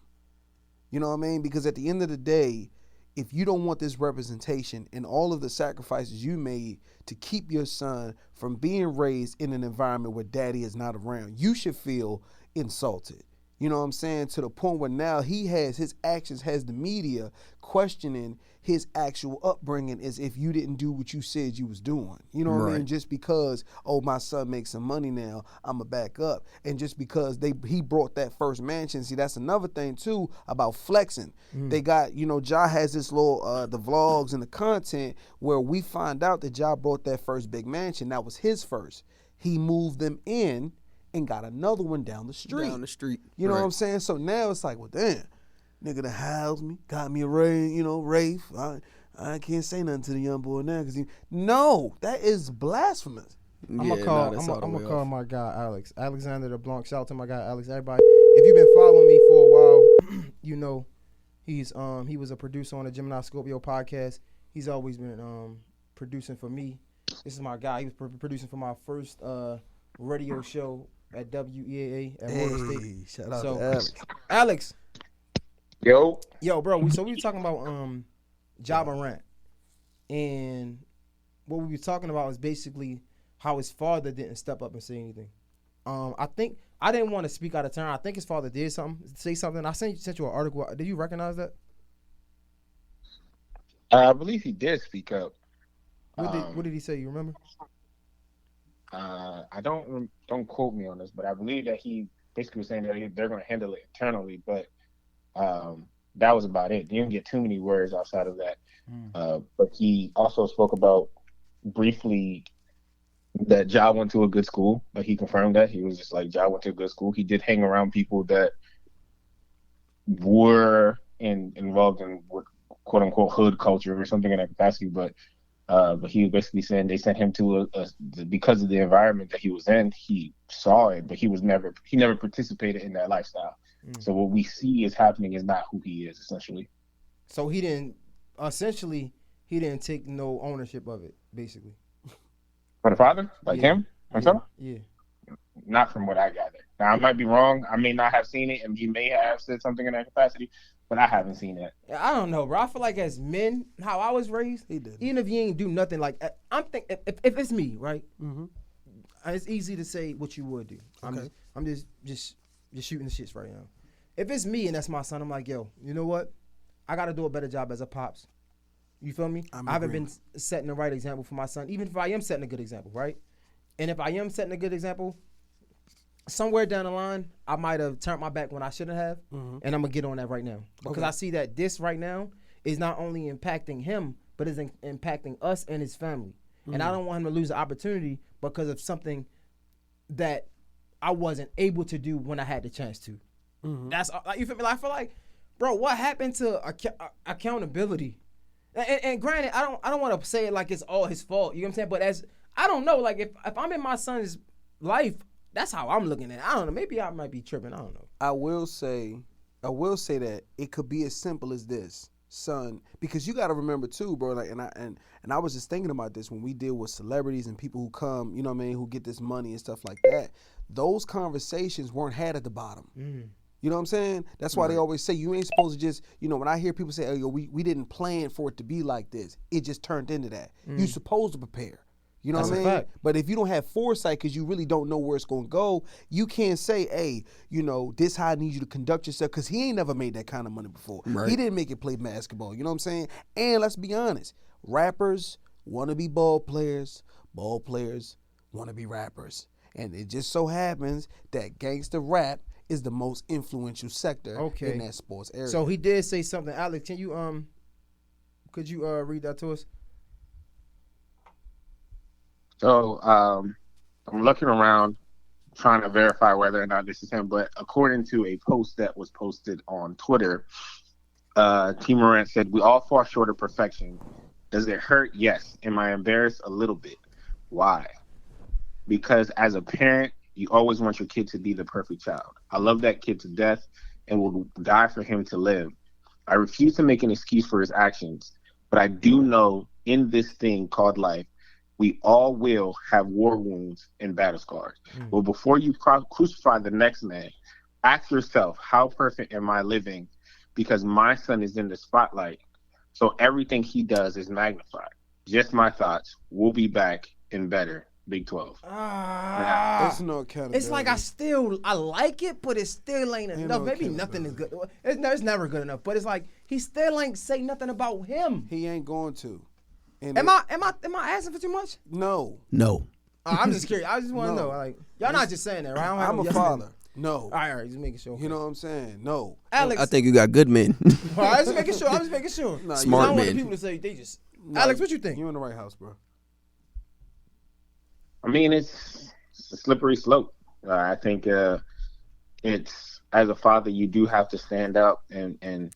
You know what I mean? Because at the end of the day, if you don't want this representation and all of the sacrifices you made to keep your son from being raised in an environment where daddy is not around, you should feel insulted. You know what I'm saying? To the point where now his actions has the media questioning his actual upbringing as if you didn't do what you said you was doing. You know what I mean? Just because, my son makes some money now, I'ma back up. And just because he brought that first mansion, see, that's another thing too about flexing. They got, Ja has this little, the vlogs and the content where we find out that Ja brought that first big mansion. That was his first. He moved them in and got another one down the street. You know what I'm saying? So now it's like, well, damn, nigga done housed me, got me a Rafe. I can't say nothing to the young boy now because no, that is blasphemous. I'm gonna call my guy Alex, Alexander the Blanc. Shout out to my guy Alex. Everybody, if you've been following me for a while, you know he was a producer on the Gemini Scorpio podcast. He's always been producing for me. This is my guy. He was producing for my first radio show at WEAA at Morgan State. Shout out to Alex. Yo, bro. We were talking about Ja Morant, and what we were talking about was basically how his father didn't step up and say anything. I think I didn't want to speak out of turn. I think his father did say something. I sent you an article. Did you recognize that? I believe he did speak up. What did he say? You remember? I don't quote me on this, but I believe that he basically was saying that they're going to handle it internally. But that was about it. He didn't get too many words outside of that. But he also spoke about briefly that Ja went to a good school. Like, he confirmed that. He was just like, Ja went to a good school. He did hang around people that were involved in quote unquote hood culture or something in that capacity. But he was basically saying they sent him to because of the environment that he was in, he saw it, but he never participated in that lifestyle. So what we see is happening is not who he is, essentially. So he didn't take no ownership of it, basically. For the father? Like him? Himself? Yeah. Not from what I gather. Now, I might be wrong. I may not have seen it, and he may have said something in that capacity, but I haven't seen that. I don't know, bro. I feel like as men, how I was raised, even if you ain't do nothing, like, I'm thinking, if it's me, right? It's easy to say what you would do. I'm just shooting the shits right now. If it's me and that's my son, I'm like, yo, you know what? I got to do a better job as a pops. You feel me? I haven't been setting the right example for my son, even if I am setting a good example, right? And if I am setting a good example, somewhere down the line, I might have turned my back when I shouldn't have, and I'm going to get on that right now. Because I see that this right now is not only impacting him, but is impacting us and his family. And I don't want him to lose the opportunity because of something that I wasn't able to do when I had the chance to. That's, you feel me? Like, I feel like, bro, what happened to accountability? And granted, I don't want to say it like it's all his fault. You know what I'm saying? But I don't know. Like, if I'm in my son's life, that's how I'm looking at it. I don't know. Maybe I might be tripping. I don't know. I will say that it could be as simple as this, son, because you got to remember too, bro. Like, and I was just thinking about this when we deal with celebrities and people who come, you know what I mean, who get this money and stuff like that. Those conversations weren't had at the bottom. You know what I'm saying? That's why they always say you ain't supposed to just, when I hear people say, oh, yo, we didn't plan for it to be like this. It just turned into that. You're supposed to prepare. You know what I mean? Fact. But if you don't have foresight because you really don't know where it's going to go, you can't say, hey, this how I need you to conduct yourself, because he ain't never made that kind of money before. Right. He didn't make it play basketball. You know what I'm saying? And let's be honest. Rappers want to be ball players want to be rappers. And it just so happens that gangster rap is the most influential sector in that sports area. So he did say something. Alex, can you could you read that to us? So I'm looking around trying to verify whether or not this is him, but according to a post that was posted on Twitter, T. Morant said, "We all fall short of perfection. Does it hurt? Yes. Am I embarrassed? A little bit. Why? Because as a parent, you always want your kid to be the perfect child. I love that kid to death and will die for him to live. I refuse to make an excuse for his actions, but I do know in this thing called life, we all will have war wounds and battle scars. Well, before you crucify the next man, ask yourself, how perfect am I living? Because my son is in the spotlight, so everything he does is magnified. Just my thoughts. We'll be back and better. Big 12. There's no accountability. It's like I like it, but it still ain't enough. Maybe nothing is good. It's never good enough. But it's like he still ain't say nothing about him. He ain't going to. And am I asking for too much? No. I'm just curious. I just want to know. Like, y'all not just saying that, right? I'm a father. No. All right, just making sure. You know what I'm saying? No. Alex, I think you got good men. All right, just making sure. I'm just making sure. Nah, Smart I don't men. want the people to say they just. Alex, what you think? You in the right house, bro. I mean, it's a slippery slope. I think it's, as a father, you do have to stand up, and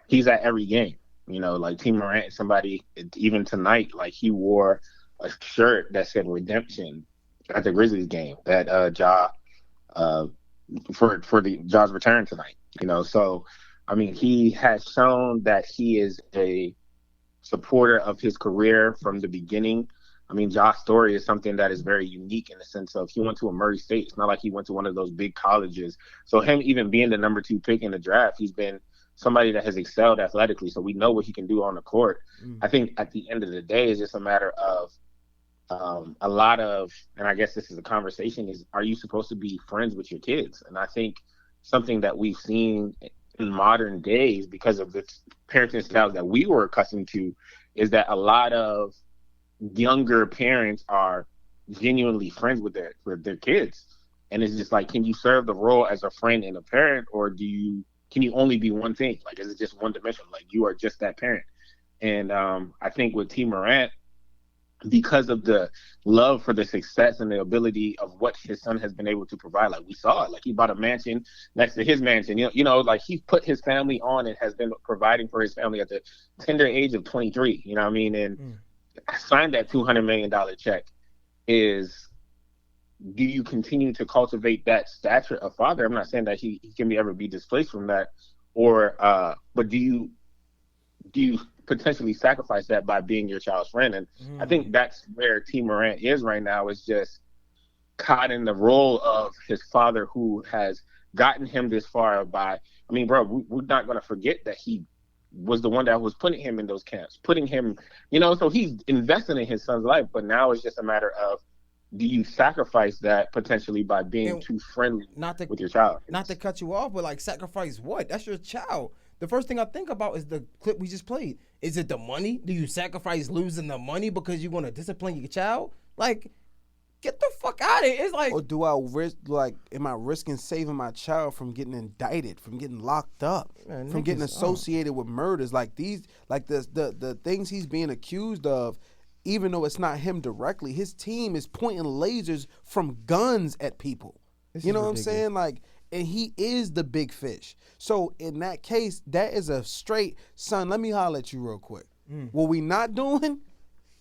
he's at every game. Like T. Morant, somebody, even tonight, like he wore a shirt that said redemption at the Grizzlies game that for the Ja's return tonight. So I mean, he has shown that he is a supporter of his career from the beginning. I mean, Ja's story is something that is very unique in the sense of he went to a Murray State. It's not like he went to one of those big colleges. So him even being the number 2 pick in the draft, he's been somebody that has excelled athletically. So we know what he can do on the court. I think at the end of the day, it's just a matter of a lot of, and I guess this is a conversation, is are you supposed to be friends with your kids? And I think something that we've seen in modern days because of the parenting styles that we were accustomed to is that a lot of younger parents are genuinely friends with their kids, and it's just like, can you serve the role as a friend and a parent, or can you only be one thing? Like, is it just one dimension? Like, you are just that parent. And I think with T. Morant, because of the love for the success and the ability of what his son has been able to provide, like we saw it, like he bought a mansion next to his mansion. Like he's put his family on and has been providing for his family at the tender age of 23. You know what I mean? And signed that $200 million check. Is, do you continue to cultivate that stature of father? I'm not saying that he can ever be displaced from that, or but do you potentially sacrifice that by being your child's friend? And I think that's where T. Morant is right now, is just caught in the role of his father, who has gotten him this far by, I mean, bro, we're not going to forget that he was the one that was putting him in those camps, putting him, so he's investing in his son's life. But now it's just a matter of, do you sacrifice that potentially by being too friendly with your child? Not to cut you off, but like, sacrifice what? That's your child. The first thing I think about is the clip we just played. Is it the money? Do you sacrifice losing the money because you want to discipline your child? Like, get the fuck out of it. It's like, or do I risk, like, am I risking saving my child from getting indicted, from getting locked up, from getting associated with murders? Like these, like the things he's being accused of, even though it's not him directly, his team is pointing lasers from guns at people. You know what I'm saying? Like, and he is the big fish. So in that case, that is a straight, son, let me holler at you real quick. What we not doing?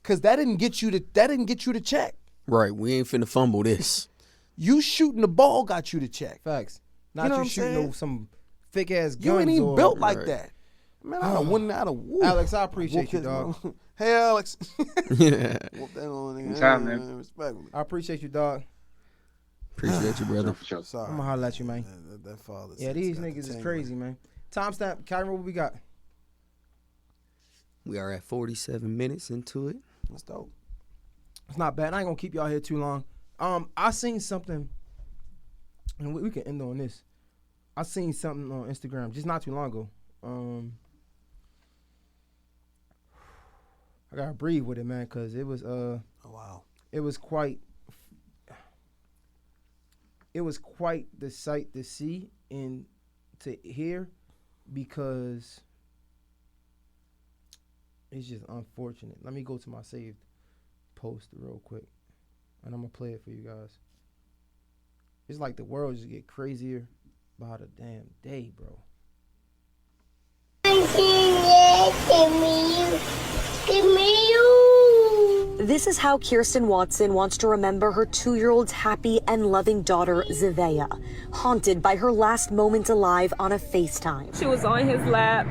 Because that didn't get you to check. Right, we ain't finna fumble this. You shooting the ball got you to check. Facts. Not you shooting some fake ass guns. You ain't even built like that. Man, I done won out of whoop. Alex, I appreciate you, dog. Hey, Alex. Yeah. Whoop that on, nigga. Man. Respectfully. I appreciate you, dog. Appreciate you, brother. For sure. Sorry. I'm gonna holler at you, man. That father. Yeah, these niggas is crazy, man. Timestamp, Kyron, what we got? We are at 47 minutes into it. That's dope. It's not bad. I ain't gonna keep y'all here too long. I seen something, and we can end on this. I seen something on Instagram just not too long ago. I gotta breathe with it, man, cause it was Oh wow. it was quite the sight to see and to hear, because it's just unfortunate. Let me go to my saved post real quick, and I'm gonna play it for you guys. It's like the world just get crazier by the damn day, bro. This is how Kirsten Watson wants to remember her 2-year-old's happy and loving daughter, Zavea, haunted by her last moment alive on a FaceTime. She was on his lap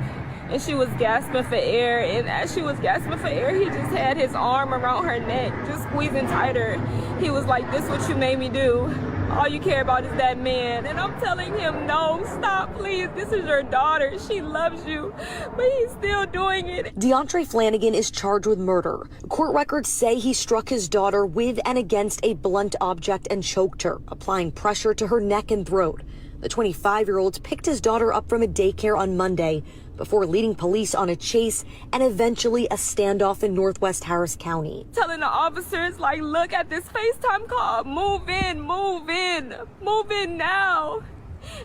and she was gasping for air, and as she was gasping for air, he just had his arm around her neck, just squeezing tighter. He was like, "This what you made me do. All you care about is that man." And I'm telling him, "No, stop, please. This is your daughter. She loves you." But he's still doing it. DeAndre Flanagan is charged with murder. Court records say he struck his daughter with and against a blunt object and choked her, applying pressure to her neck and throat. The 25-year-old picked his daughter up from a daycare on Monday before leading police on a chase and eventually a standoff in Northwest Harris County. Telling the officers, like, "Look at this FaceTime call. Move in, move in, move in now."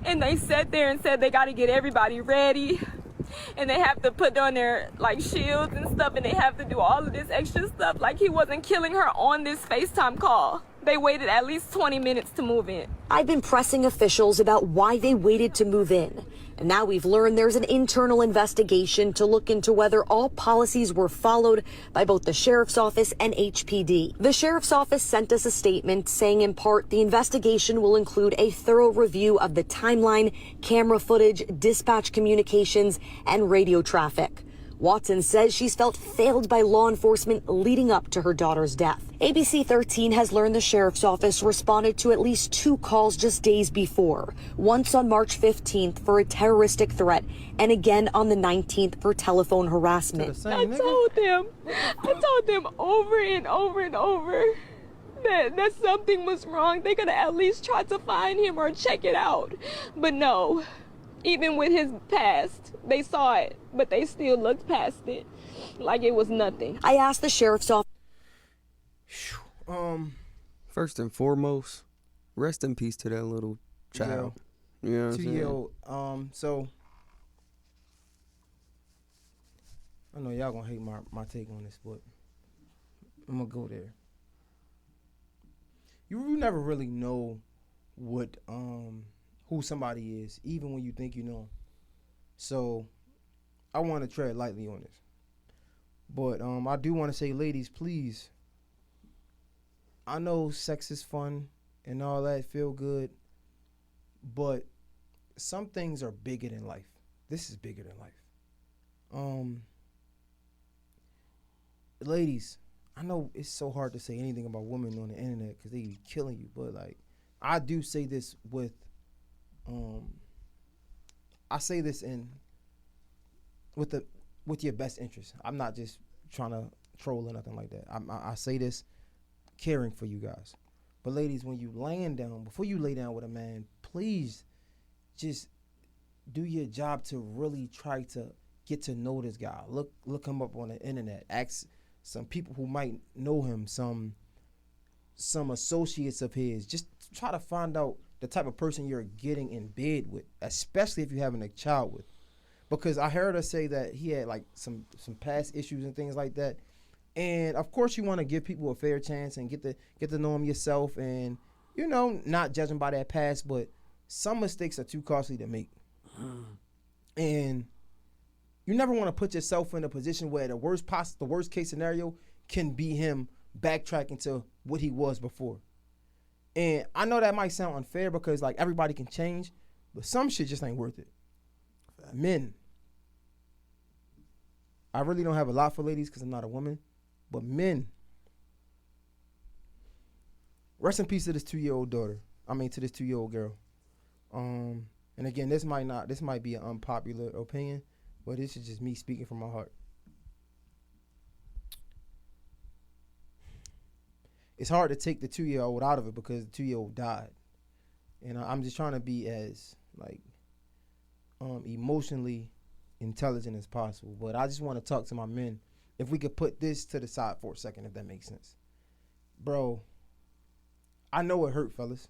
And they sat there and said they got to get everybody ready. And they have to put on their, like, shields and stuff, and they have to do all of this extra stuff. Like, he wasn't killing her on this FaceTime call. They waited at least 20 minutes to move in. I've been pressing officials about why they waited to move in. And now we've learned there's an internal investigation to look into whether all policies were followed by both the sheriff's office and HPD. The sheriff's office sent us a statement saying, in part, the investigation will include a thorough review of the timeline, camera footage, dispatch communications, and radio traffic. Watson says she's felt failed by law enforcement leading up to her daughter's death. ABC 13 has learned the sheriff's office responded to at least 2 calls just days before, once on March 15th for a terroristic threat and again on the 19th for telephone harassment. I told them over and over and over that something was wrong. They could have at least tried to find him or check it out. But no, even with his past, they saw it, but they still looked past it like it was nothing. I asked the sheriff's office. First and foremost, rest in peace to that little child. You know what I'm saying? 2-year-old. So I know y'all gonna hate my take on this, but I'm gonna go there. You never really know what who somebody is, even when you think you know. So I want to tread lightly on this, but I do want to say, ladies, please. I know sex is fun and all that, feel good, but some things are bigger than life. This is bigger than life. Ladies, I know it's so hard to say anything about women on the internet because they be killing you, but like, I do say this with, I say this with your best interest. I'm not just trying to troll or nothing like that. I say this caring for you guys. But ladies, when you laying down, before you lay down with a man, please just do your job to really try to get to know this guy. Look him up on the internet. Ask some people who might know him, some associates of his. Just try to find out the type of person you're getting in bed with, especially if you're having a child with. Because I heard her say that he had like some past issues and things like that. And of course you want to give people a fair chance and get to know them yourself, and not judging by that past, but some mistakes are too costly to make. And you never want to put yourself in a position where the worst case scenario can be him backtracking to what he was before. And I know that might sound unfair because like everybody can change, but some shit just ain't worth it. Men, I really don't have a lot for ladies because I'm not a woman. But men, rest in peace to this 2-year-old daughter. to this 2-year-old girl. And again, this might be an unpopular opinion, but this is just me speaking from my heart. It's hard to take the 2-year-old out of it because the 2-year-old died. And I'm just trying to be as like emotionally intelligent as possible. But I just want to talk to my men. If we could put this to the side for a second, if that makes sense. Bro, I know it hurt, fellas.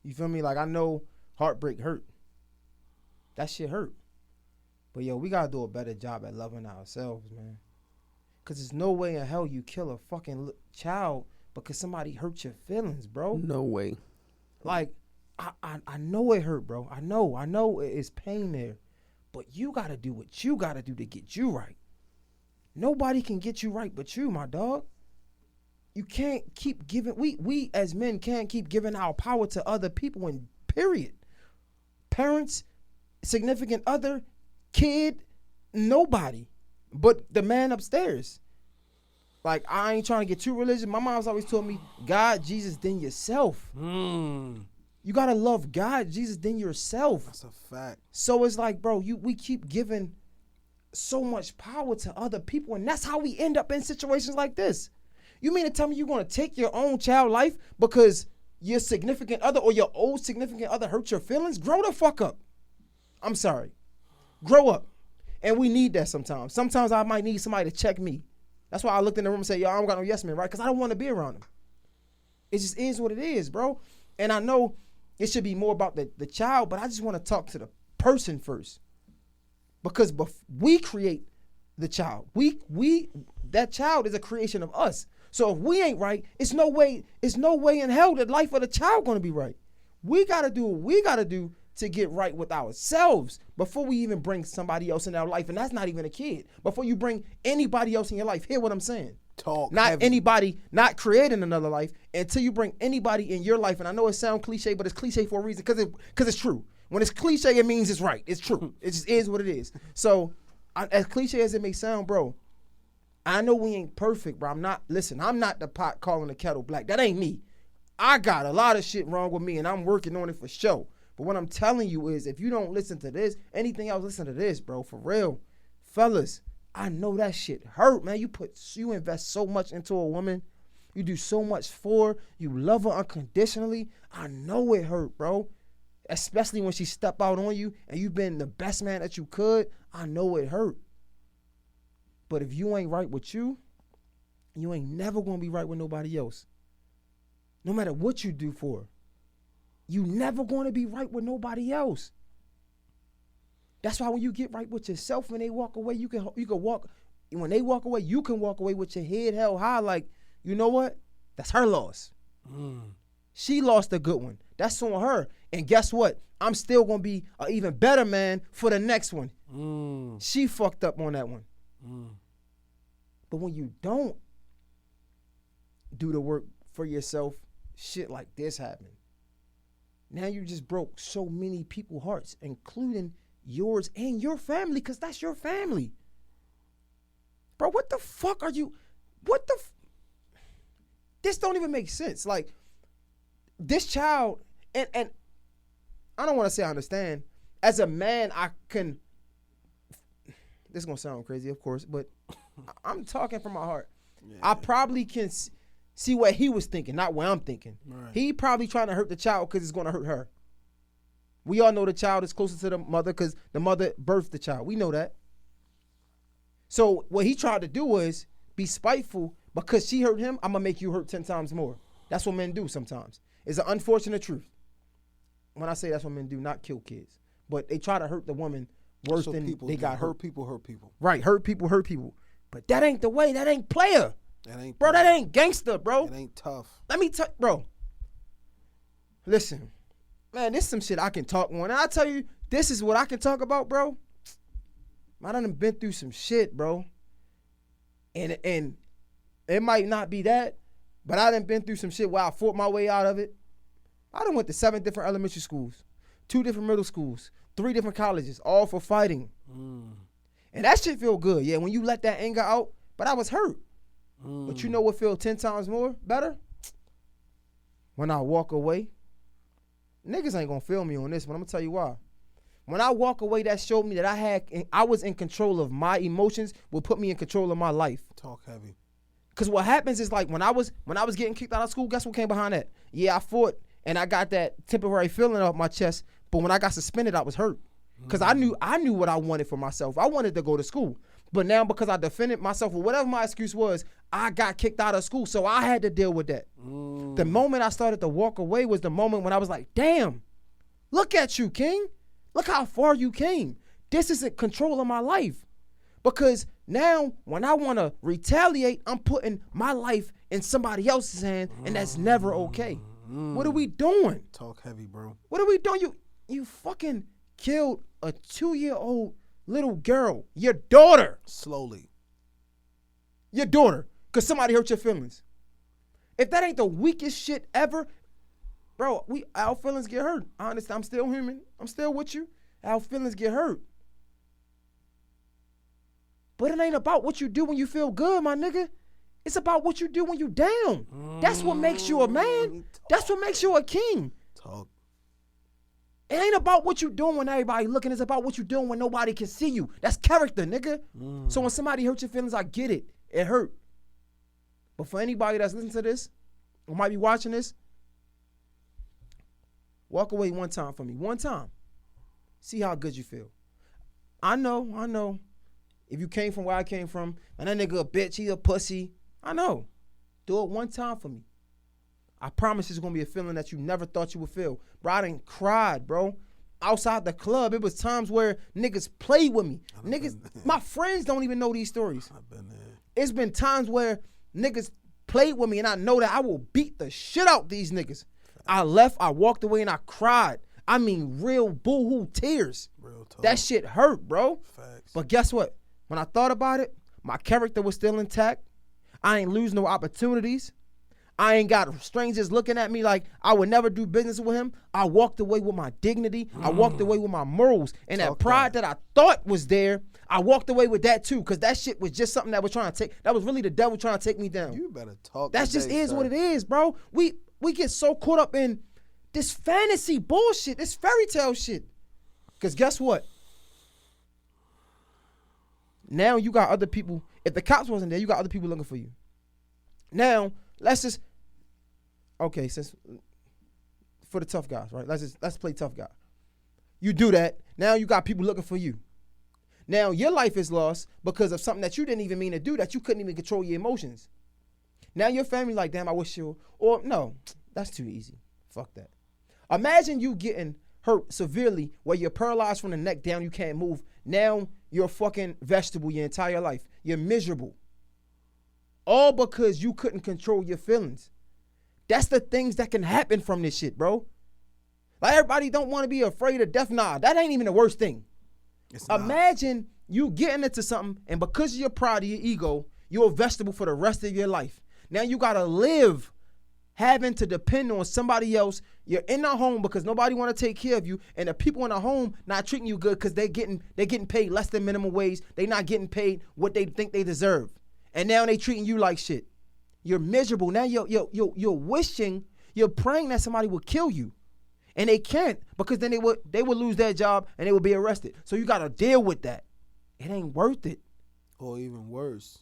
You feel me? Like, I know heartbreak hurt. That shit hurt. But, yo, we got to do a better job at loving ourselves, man. Because there's no way in hell you kill a fucking child because somebody hurt your feelings, bro. No way. Like, I know it hurt, bro. I know it's pain there. But you got to do what you got to do to get you right. Nobody can get you right but you, my dog. You can't keep giving, we as men can't keep giving our power to other people, and period. Parents, significant other, kid, nobody but the man upstairs. Like, I ain't trying to get too religious. My mom's always told me, God, Jesus, then yourself. You got to love God, Jesus, then yourself. That's a fact. So it's like, bro, we keep giving so much power to other people, and that's how we end up in situations like this. You mean to tell me you're going to take your own child life because your significant other or your old significant other hurt your feelings? Grow the fuck up. I'm sorry. Grow up. And we need that sometimes. Sometimes I might need somebody to check me. That's why I looked in the room and said, yo, I don't got no yes man, right? Because I don't want to be around them. It just is what it is, bro. And I know it should be more about the child, but I just want to talk to the person first. Because we create the child. That child is a creation of us. So if we ain't right, it's no way in hell that life of the child gonna be right. We gotta do what we gotta do to get right with ourselves before we even bring somebody else in our life, and that's not even a kid. Before you bring anybody else in your life, hear what I'm saying. Not heavy. Anybody, not creating another life until you bring anybody in your life. And I know it sounds cliche, but it's cliche for a reason because it's true. When it's cliche, it means it's right. It's true. It just is what it is. So, as cliche as it may sound, bro, I know we ain't perfect, bro. I'm not the pot calling the kettle black. That ain't me. I got a lot of shit wrong with me, and I'm working on it for sure. But what I'm telling you is, if you don't listen to this, anything else, listen to this, bro. For real. Fellas, I know that shit hurt, man. You invest so much into a woman. You do so much for her. You love her unconditionally. I know it hurt, bro. Especially when she step out on you and you've been the best man that you could. I know it hurt. But if you ain't right with you ain't never going to be right with nobody else. No matter what you do for her. You never going to be right with nobody else. That's why when you get right with yourself, when they walk away, you can walk. When they walk away, you can walk away with your head held high. Like, you know what? That's her loss. She lost a good one. That's on her. And guess what? I'm still gonna be an even better man for the next one. She fucked up on that one. But when you don't do the work for yourself, shit like this happen. Now you just broke so many people's hearts, including yours and your family, because that's your family. Bro, what the fuck are you? This don't even make sense. Like, this child, and I don't want to say I understand. As a man, I can, this is going to sound crazy, of course, but I'm talking from my heart. Yeah. I probably can see what he was thinking, not what I'm thinking. Right. He probably trying to hurt the child because it's going to hurt her. We all know the child is closer to the mother because the mother birthed the child. We know that. So what he tried to do was be spiteful. Because she hurt him, I'm going to make you hurt 10 times more. That's what men do sometimes. It's an unfortunate truth. When I say that's what men do, not kill kids. But they try to hurt the woman worse than they got hurt. Hurt people. Right, hurt people. But that ain't the way. That ain't player. Bro, that ain't gangster, bro. It ain't tough. Let me tell you, bro. Listen, man, this is some shit I can talk on. And I tell you, this is what I can talk about, bro. I done been through some shit, bro. And it might not be that, but I done been through some shit where I fought my way out of it. I done went to 7 different elementary schools, 2 different middle schools, 3 different colleges, all for fighting. And that shit feel good, yeah, when you let that anger out, but I was hurt. But you know what feel 10 times more better? When I walk away niggas ain't gonna feel me on this one. I'm gonna tell you why. When I walk away, that showed me that I was in control of my emotions, will put me in control of my life. Talk heavy. Cause what happens is like when I was getting kicked out of school, guess what came behind that? Yeah, I fought and I got that temporary feeling up my chest, but when I got suspended, I was hurt. Cause I knew what I wanted for myself. I wanted to go to school. But now because I defended myself or whatever my excuse was, I got kicked out of school. So I had to deal with that. The moment I started to walk away was the moment when I was like, damn, look at you, King. Look how far you came. This isn't control of my life. Because now when I want to retaliate, I'm putting my life in somebody else's hand, and that's never okay. What are we doing? Talk heavy, bro. What are we doing? You fucking killed a 2-year-old little girl, your daughter. Slowly. Your daughter, because somebody hurt your feelings. If that ain't the weakest shit ever, bro, our feelings get hurt. I understand. I'm still human. I'm still with you. Our feelings get hurt. But it ain't about what you do when you feel good, my nigga. It's about what you do when you down. That's what makes you a man. That's what makes you a king. Talk. It ain't about what you doing when everybody looking. It's about what you doing when nobody can see you. That's character, nigga. So when somebody hurts your feelings, I get it. It hurt. But for anybody that's listening to this or might be watching this, walk away one time from me. One time. See how good you feel. I know. If you came from where I came from, and that nigga a bitch, he a pussy. I know. Do it one time for me. I promise it's going to be a feeling that you never thought you would feel. Bro, I done cried, bro. Outside the club, it was times where niggas played with me. Niggas, my friends don't even know these stories. I've been there. It's been times where niggas played with me, and I know that I will beat the shit out these niggas. I left, I walked away, and I cried. I mean, real boo-hoo tears. Real talk. That shit hurt, bro. Facts. But guess what? When I thought about it, my character was still intact. I ain't lose no opportunities. I ain't got strangers looking at me like I would never do business with him. I walked away with my dignity. I walked away with my morals. And that pride that I thought was there, I walked away with that too, because that shit was just something that was trying to take, that was really the devil trying to take me down. You better talk. That just is what it is, bro. We get so caught up in this fantasy bullshit, this fairy tale shit. Because guess what? Now you got other people. If the cops wasn't there, you got other people looking for you. Now, since for the tough guys, right? Let's play tough guy. You do that. Now you got people looking for you. Now your life is lost because of something that you didn't even mean to do, that you couldn't even control your emotions. Now your family like, damn, I wish you, or no, that's too easy. Fuck that. Imagine you getting hurt severely where you're paralyzed from the neck down, you can't move. Now you're a fucking vegetable your entire life. You're miserable. All because you couldn't control your feelings. That's the things that can happen from this shit, bro. Like, everybody don't want to be afraid of death. Nah, that ain't even the worst thing. Imagine you getting into something, and because of your pride of your ego, you're a vegetable for the rest of your life. Now you got to live having to depend on somebody else. You're in a home because nobody want to take care of you, and the people in the home not treating you good because they're getting paid less than minimum wage. They not getting paid what they think they deserve. And now they treating you like shit. You're miserable. Now you're wishing, you're praying that somebody will kill you. And they can't, because then they would lose their job and they would be arrested. So you got to deal with that. It ain't worth it. Or even worse,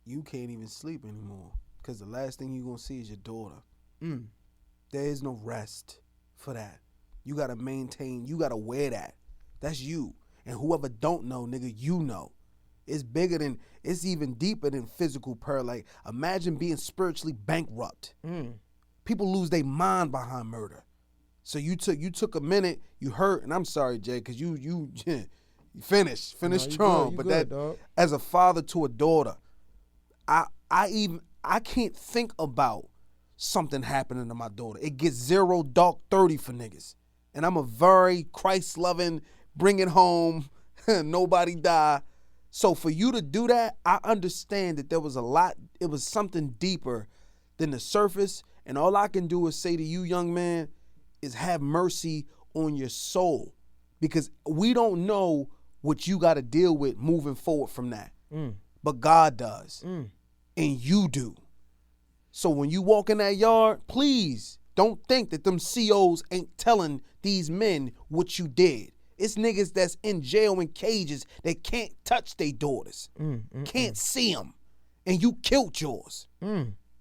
you can't even sleep anymore because the last thing you're going to see is your daughter. There is no rest for that. You got to maintain, you got to wear that. That's you. And whoever don't know, nigga, you know. It's bigger than, it's even deeper than physical peril. Like, imagine being spiritually bankrupt. People lose their mind behind murder. So you took a minute, you hurt, and I'm sorry, Jay, because you finished strong. But that, dog. As a father to a daughter, I can't think about something happening to my daughter. It gets 0 dark 30 for niggas. And I'm a very Christ-loving, bring it home, nobody die. So for you to do that, I understand that there was it was something deeper than the surface. And all I can do is say to you, young man, is have mercy on your soul. Because we don't know what you got to deal with moving forward from that. But God does. And you do. So when you walk in that yard, please don't think that them COs ain't telling these men what you did. It's niggas that's in jail in cages that can't touch their daughters, can't see them, and you killed yours.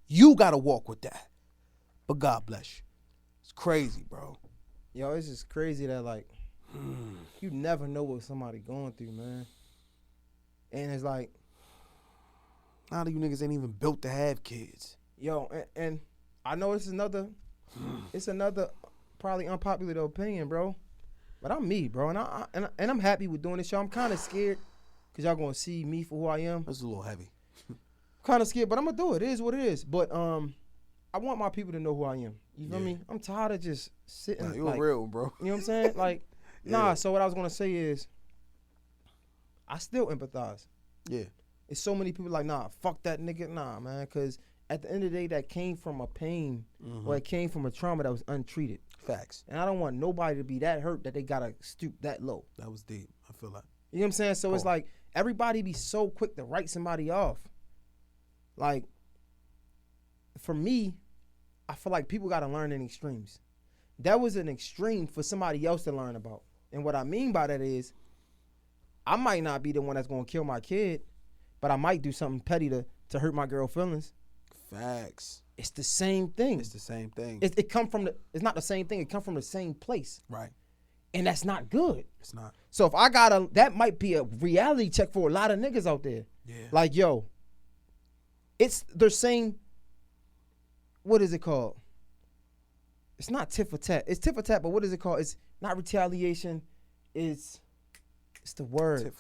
You got to walk with that. But God bless you. It's crazy, bro. Yo, it's just crazy that, like, you never know what somebody going through, man. And it's like, a lot of you niggas ain't even built to have kids. Yo, and I know it's another probably unpopular opinion, bro. But I'm me, bro, and I'm happy with doing this show. I'm kind of scared because y'all gonna see me for who I am. That's a little heavy. Kind of scared, but I'm gonna do it. It is what it is. But I want my people to know who I am. You feel me? I'm tired of just sitting. Nah, you're real, bro. You know what I'm saying? Like, nah. So what I was gonna say is, I still empathize. Yeah. It's so many people like, nah, fuck that nigga, nah, man, because at the end of the day, that came from a pain or it came from a trauma that was untreated. Facts. And I don't want nobody to be that hurt that they gotta stoop that low. That was deep. I feel like. You know what I'm saying? So it's like everybody be so quick to write somebody off. Like, for me, I feel like people gotta learn in extremes. That was an extreme for somebody else to learn about. And what I mean by that is, I might not be the one that's gonna kill my kid, but I might do something petty to hurt my girl's feelings. Facts. It's the same thing. It's the same thing. It come from it's not the same thing. It come from the same place. Right. And that's not good. It's not. So if that might be a reality check for a lot of niggas out there. Yeah. Like, yo, they're saying, what is it called? It's not tit for tat. It's tit for tat, but what is it called? It's not retaliation. It's the word.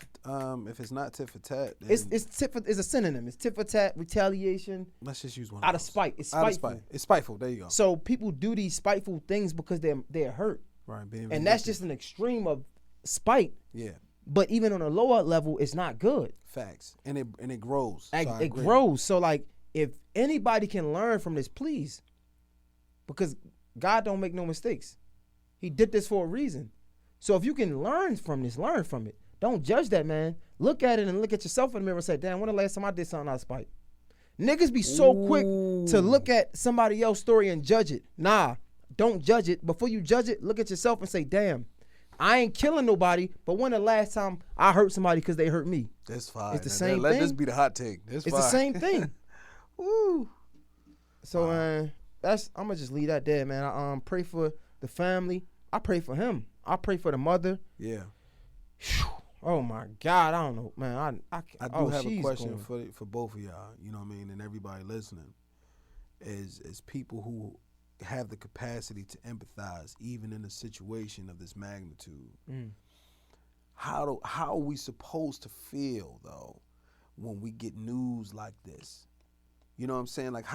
If it's not tit for tat, then it's a synonym. It's tit for tat, retaliation. Let's just use one. Out of spite. It's spiteful. Out of spite. It's spiteful. There you go. So people do these spiteful things because they're hurt. Right. And that's just an extreme of spite. Yeah. But even on a lower level, it's not good. Facts. And it grows. It grows. So like, if anybody can learn from this, please, because God don't make no mistakes. He did this for a reason. So if you can learn from this, learn from it. Don't judge that, man. Look at it and look at yourself in the mirror and say, damn, when the last time I did something out of spite? Niggas be so quick to look at somebody else's story and judge it. Nah, don't judge it. Before you judge it, look at yourself and say, damn, I ain't killing nobody, but when the last time I hurt somebody because they hurt me? That's fine. It's the same thing. Let this be the hot take. It's the same thing. Woo. So, I'm going to just leave that there, man. I pray for the family. I pray for him. I pray for the mother. Yeah. Oh my God, I don't know, man. I do have a question for both of y'all. You know what I mean, and everybody listening is people who have the capacity to empathize, even in a situation of this magnitude. How are we supposed to feel though when we get news like this? You know what I'm saying? Like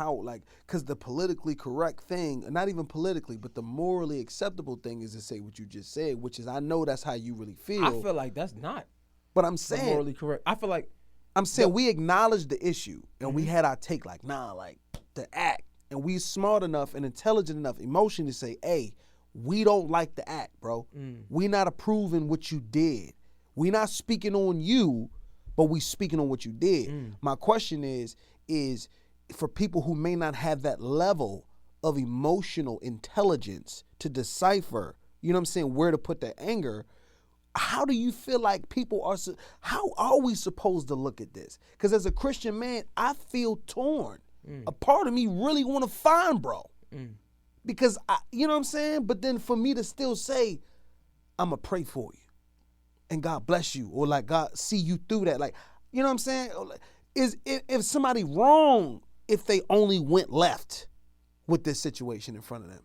because the politically correct thing, not even politically, but the morally acceptable thing is to say what you just said, which is, I know that's how you really feel. I feel like that's not. But I'm saying morally correct. I feel like I'm saying we acknowledge the issue and we had our take like, nah, like the act, and we smart enough and intelligent enough emotionally to say, hey, we don't like the act, bro. We not approving what you did. We not speaking on you, but we speaking on what you did. My question is for people who may not have that level of emotional intelligence to decipher, you know what I'm saying, where to put their anger, how do you feel like people are, how are we supposed to look at this? Because as a Christian man, I feel torn. A part of me really want to find bro. Because, you know what I'm saying? But then for me to still say, I'm going to pray for you. And God bless you. Or like, God see you through that. Like, you know what I'm saying? Is if somebody wrong if they only went left with this situation in front of them?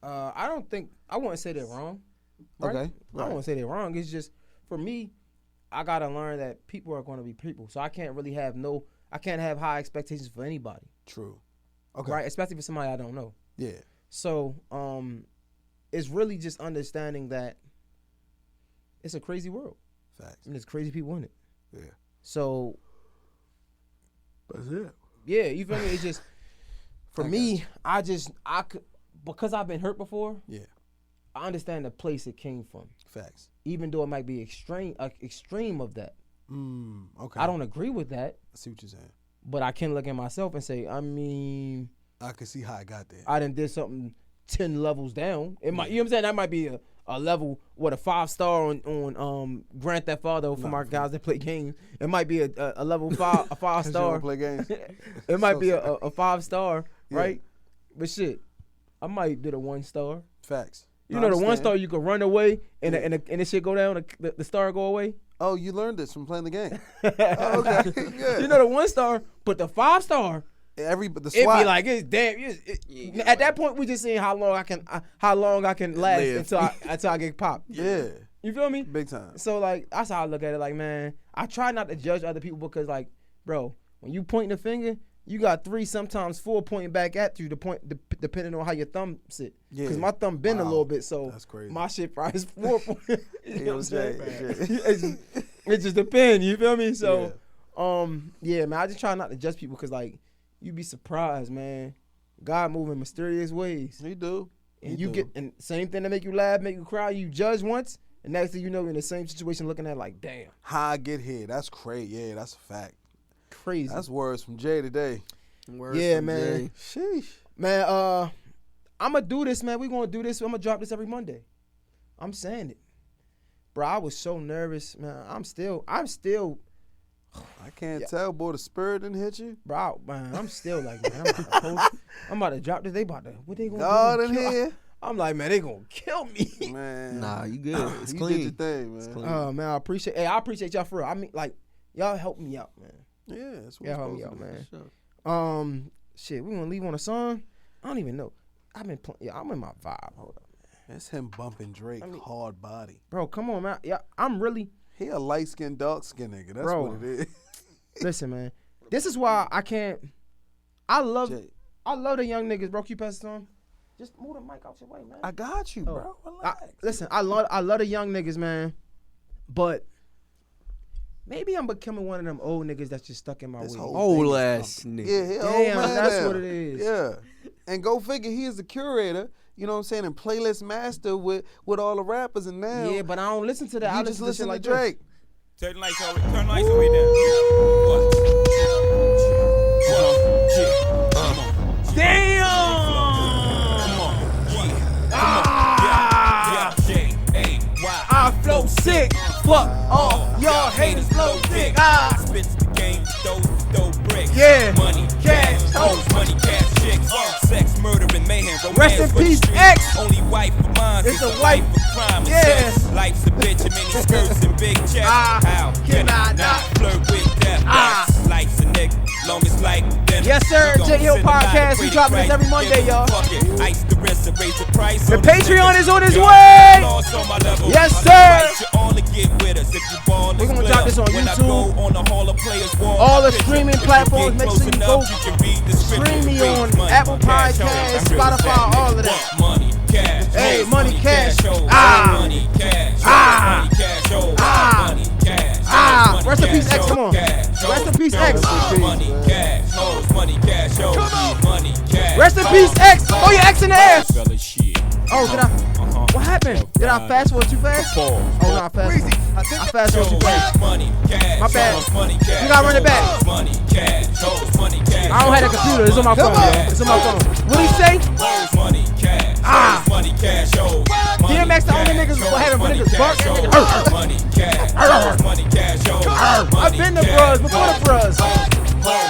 I wouldn't say they're wrong. Right? Okay. I wouldn't say they're wrong. It's just, for me, I got to learn that people are going to be people. So I can't really I can't have high expectations for anybody. True. Okay. Right? Especially for somebody I don't know. Yeah. So, it's really just understanding that it's a crazy world. Facts. And there's crazy people in it. Yeah. So. That's it. Yeah, you feel me? It's just, for me, I could, because I've been hurt before. Yeah. I understand the place it came from. Facts. Even though it might be extreme of that. Okay. I don't agree with that. I see what you're saying. But I can look at myself and say, I mean, I can see how I got there. I done did something 10 levels down. It might, you know what I'm saying? That might be a level, what, a 5-star on Grand Theft Auto for my guys that play games. It might be a level 5, a 5-star. Play games. It might be a 5-star, right? But shit, I might do the 1-star. Facts. You know, the 1-star you could run away and the shit go down, the star go away. Oh, you learned this from playing the game. Oh, okay. Yeah. You know the 1-star, but the 5-star. The It SWAT. be like it's damn. At that point, we just seeing how long I can last until I get popped. Yeah. You feel me? Big time. So like that's how I look at it. Like, man, I try not to judge other people because like, bro, when you pointing the finger, you got 3, sometimes 4 pointing back at you. Depending on how your thumb sit. Yeah. Because my thumb bend a little bit, so that's crazy. My shit probably is 4 points. You know what I'm saying? It just depends. You feel me? So, yeah, man, I just try not to judge people because like. You be surprised, man. God moving mysterious ways. He do. And and same thing that make you laugh, make you cry. You judge once, and next thing you know, you're in the same situation, looking at like, damn. How I get here? That's crazy. Yeah, that's a fact. Crazy. That's words from Jay today. Man. Jay. Sheesh. Man, I'm gonna do this, man. We gonna do this. I'm gonna drop this every Monday. I'm saying it, bro. I was so nervous, man. I'm still. I can't tell, boy. The spirit didn't hit you, bro. Man, I'm still like, man. I'm about to drop this. They about to. What they gonna God do? in here. I'm like, man, they gonna kill me. Man, nah, you good. It's you clean. did your thing, man. Oh man, I appreciate y'all for real. I mean, like, y'all help me out, man. Yeah, that's what y'all help me out, man. Sure. Shit, we gonna leave on a song. I don't even know. I've been playing. Yeah, I'm in my vibe. Hold up, man. It's him bumping Drake, hard body. Bro, come on, man. Yeah, I'm really. He a light skinned, dark skinned nigga. That's what it is. Listen, man. This is why I can't. I love the young niggas, bro. Can you pass this on? Just move the mic out your way, man. I got you, bro. Listen, I love the young niggas, man. But maybe I'm becoming one of them old niggas that's just stuck in my way. Old ass nigga. Yeah, damn, that's what it is. Yeah. And go figure, he is the curator, you know what I'm saying, and playlist master with all the rappers, and now. Yeah, but I don't listen to that. You I just listen to like Drake. This. Turn the lights on way down. What? Damn! I flow sick. Fuck all y'all haters flow sick. Spits the game, those bricks. Yeah. Money, cash, hoes, money, cash, chicks. Sex, murder, and mayhem. Rest in peace, X. Only wife of mine. It's a wife of crime. Yeah. Life's a bitch in mini skirts and big chests. How can I not flirt with death? Life's a nigga, long as like them. Yes, sir. J Hill Podcast. We dropping this every Monday, y'all. Ice the wrist and raise the price. The Patreon is on its way. Yes, sir. We're gonna drop this on YouTube. All the streaming platforms. Make sure you go stream me on Apple Podcasts, Spotify, all of that. Money, cash. Hey, money, cash. Money, cash. Money, cash. Money, cash. Rest in peace, X. Come on. Rest in peace, X. Money, cash. Money, cash. Money, cash. Rest in peace, X. Oh, your X in the air. Oh, did I? What happened? Did I fast forward too fast? Oh, no, I fast forward too fast. My bad. You gotta run it back. I don't have a computer. It's on my phone, man. It's on my phone. What do you say? DMX the only niggas who having niggas bark and niggas. I've been the bros before the bros.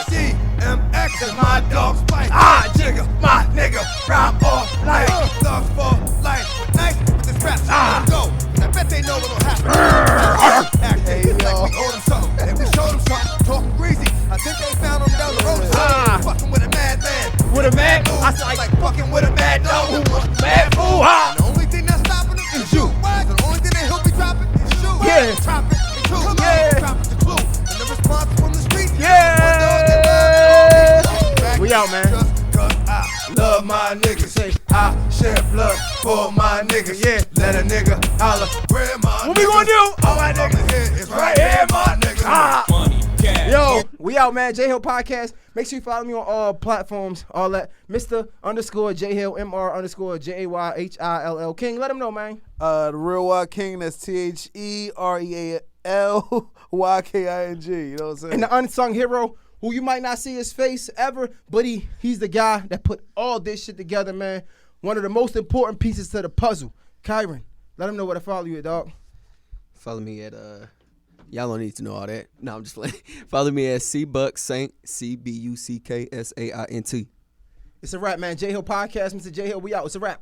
DMX is my dog Spike. Jigga, my nigga, rhyme all night. Thugs for life. Nice with this rap shit. Go. I bet they know what'll happen. Acting like we owe them something. If we show them something, talking greasy. I think they found him down the road. Fucking with a madman. With a mad? I sound like fucking with a mad dog. Mad fool, huh? The only thing that's stopping him is you. The only thing that he'll be dropping is you. Yeah. Dropping and cool. Yeah. Dropping the clue. And the response from the street. Yeah. We out, man. Just cause I love my niggas. Say I shed blood for my niggas. Yeah. Let a nigga holler. Where my What we gonna do? All my niggas here is right here, my niggas. Yo, we out, man. J Hill Podcast. Make sure you follow me on all platforms. All that. Mr. J Hill, Mr. JAYHILL King. Let him know, man. The Real Wild King. That's THEREAL Lyking. You know what I'm saying? And the unsung hero, who you might not see his face ever, but he's the guy that put all this shit together, man. One of the most important pieces to the puzzle. Kyron, let him know where to follow you at, dog. Follow me at y'all don't need to know all that. No, I'm just playing. Follow me at CBuckSaint, CBuckSaint. It's a wrap, man. J Hill Podcast, Mr. J Hill, we out. It's a wrap.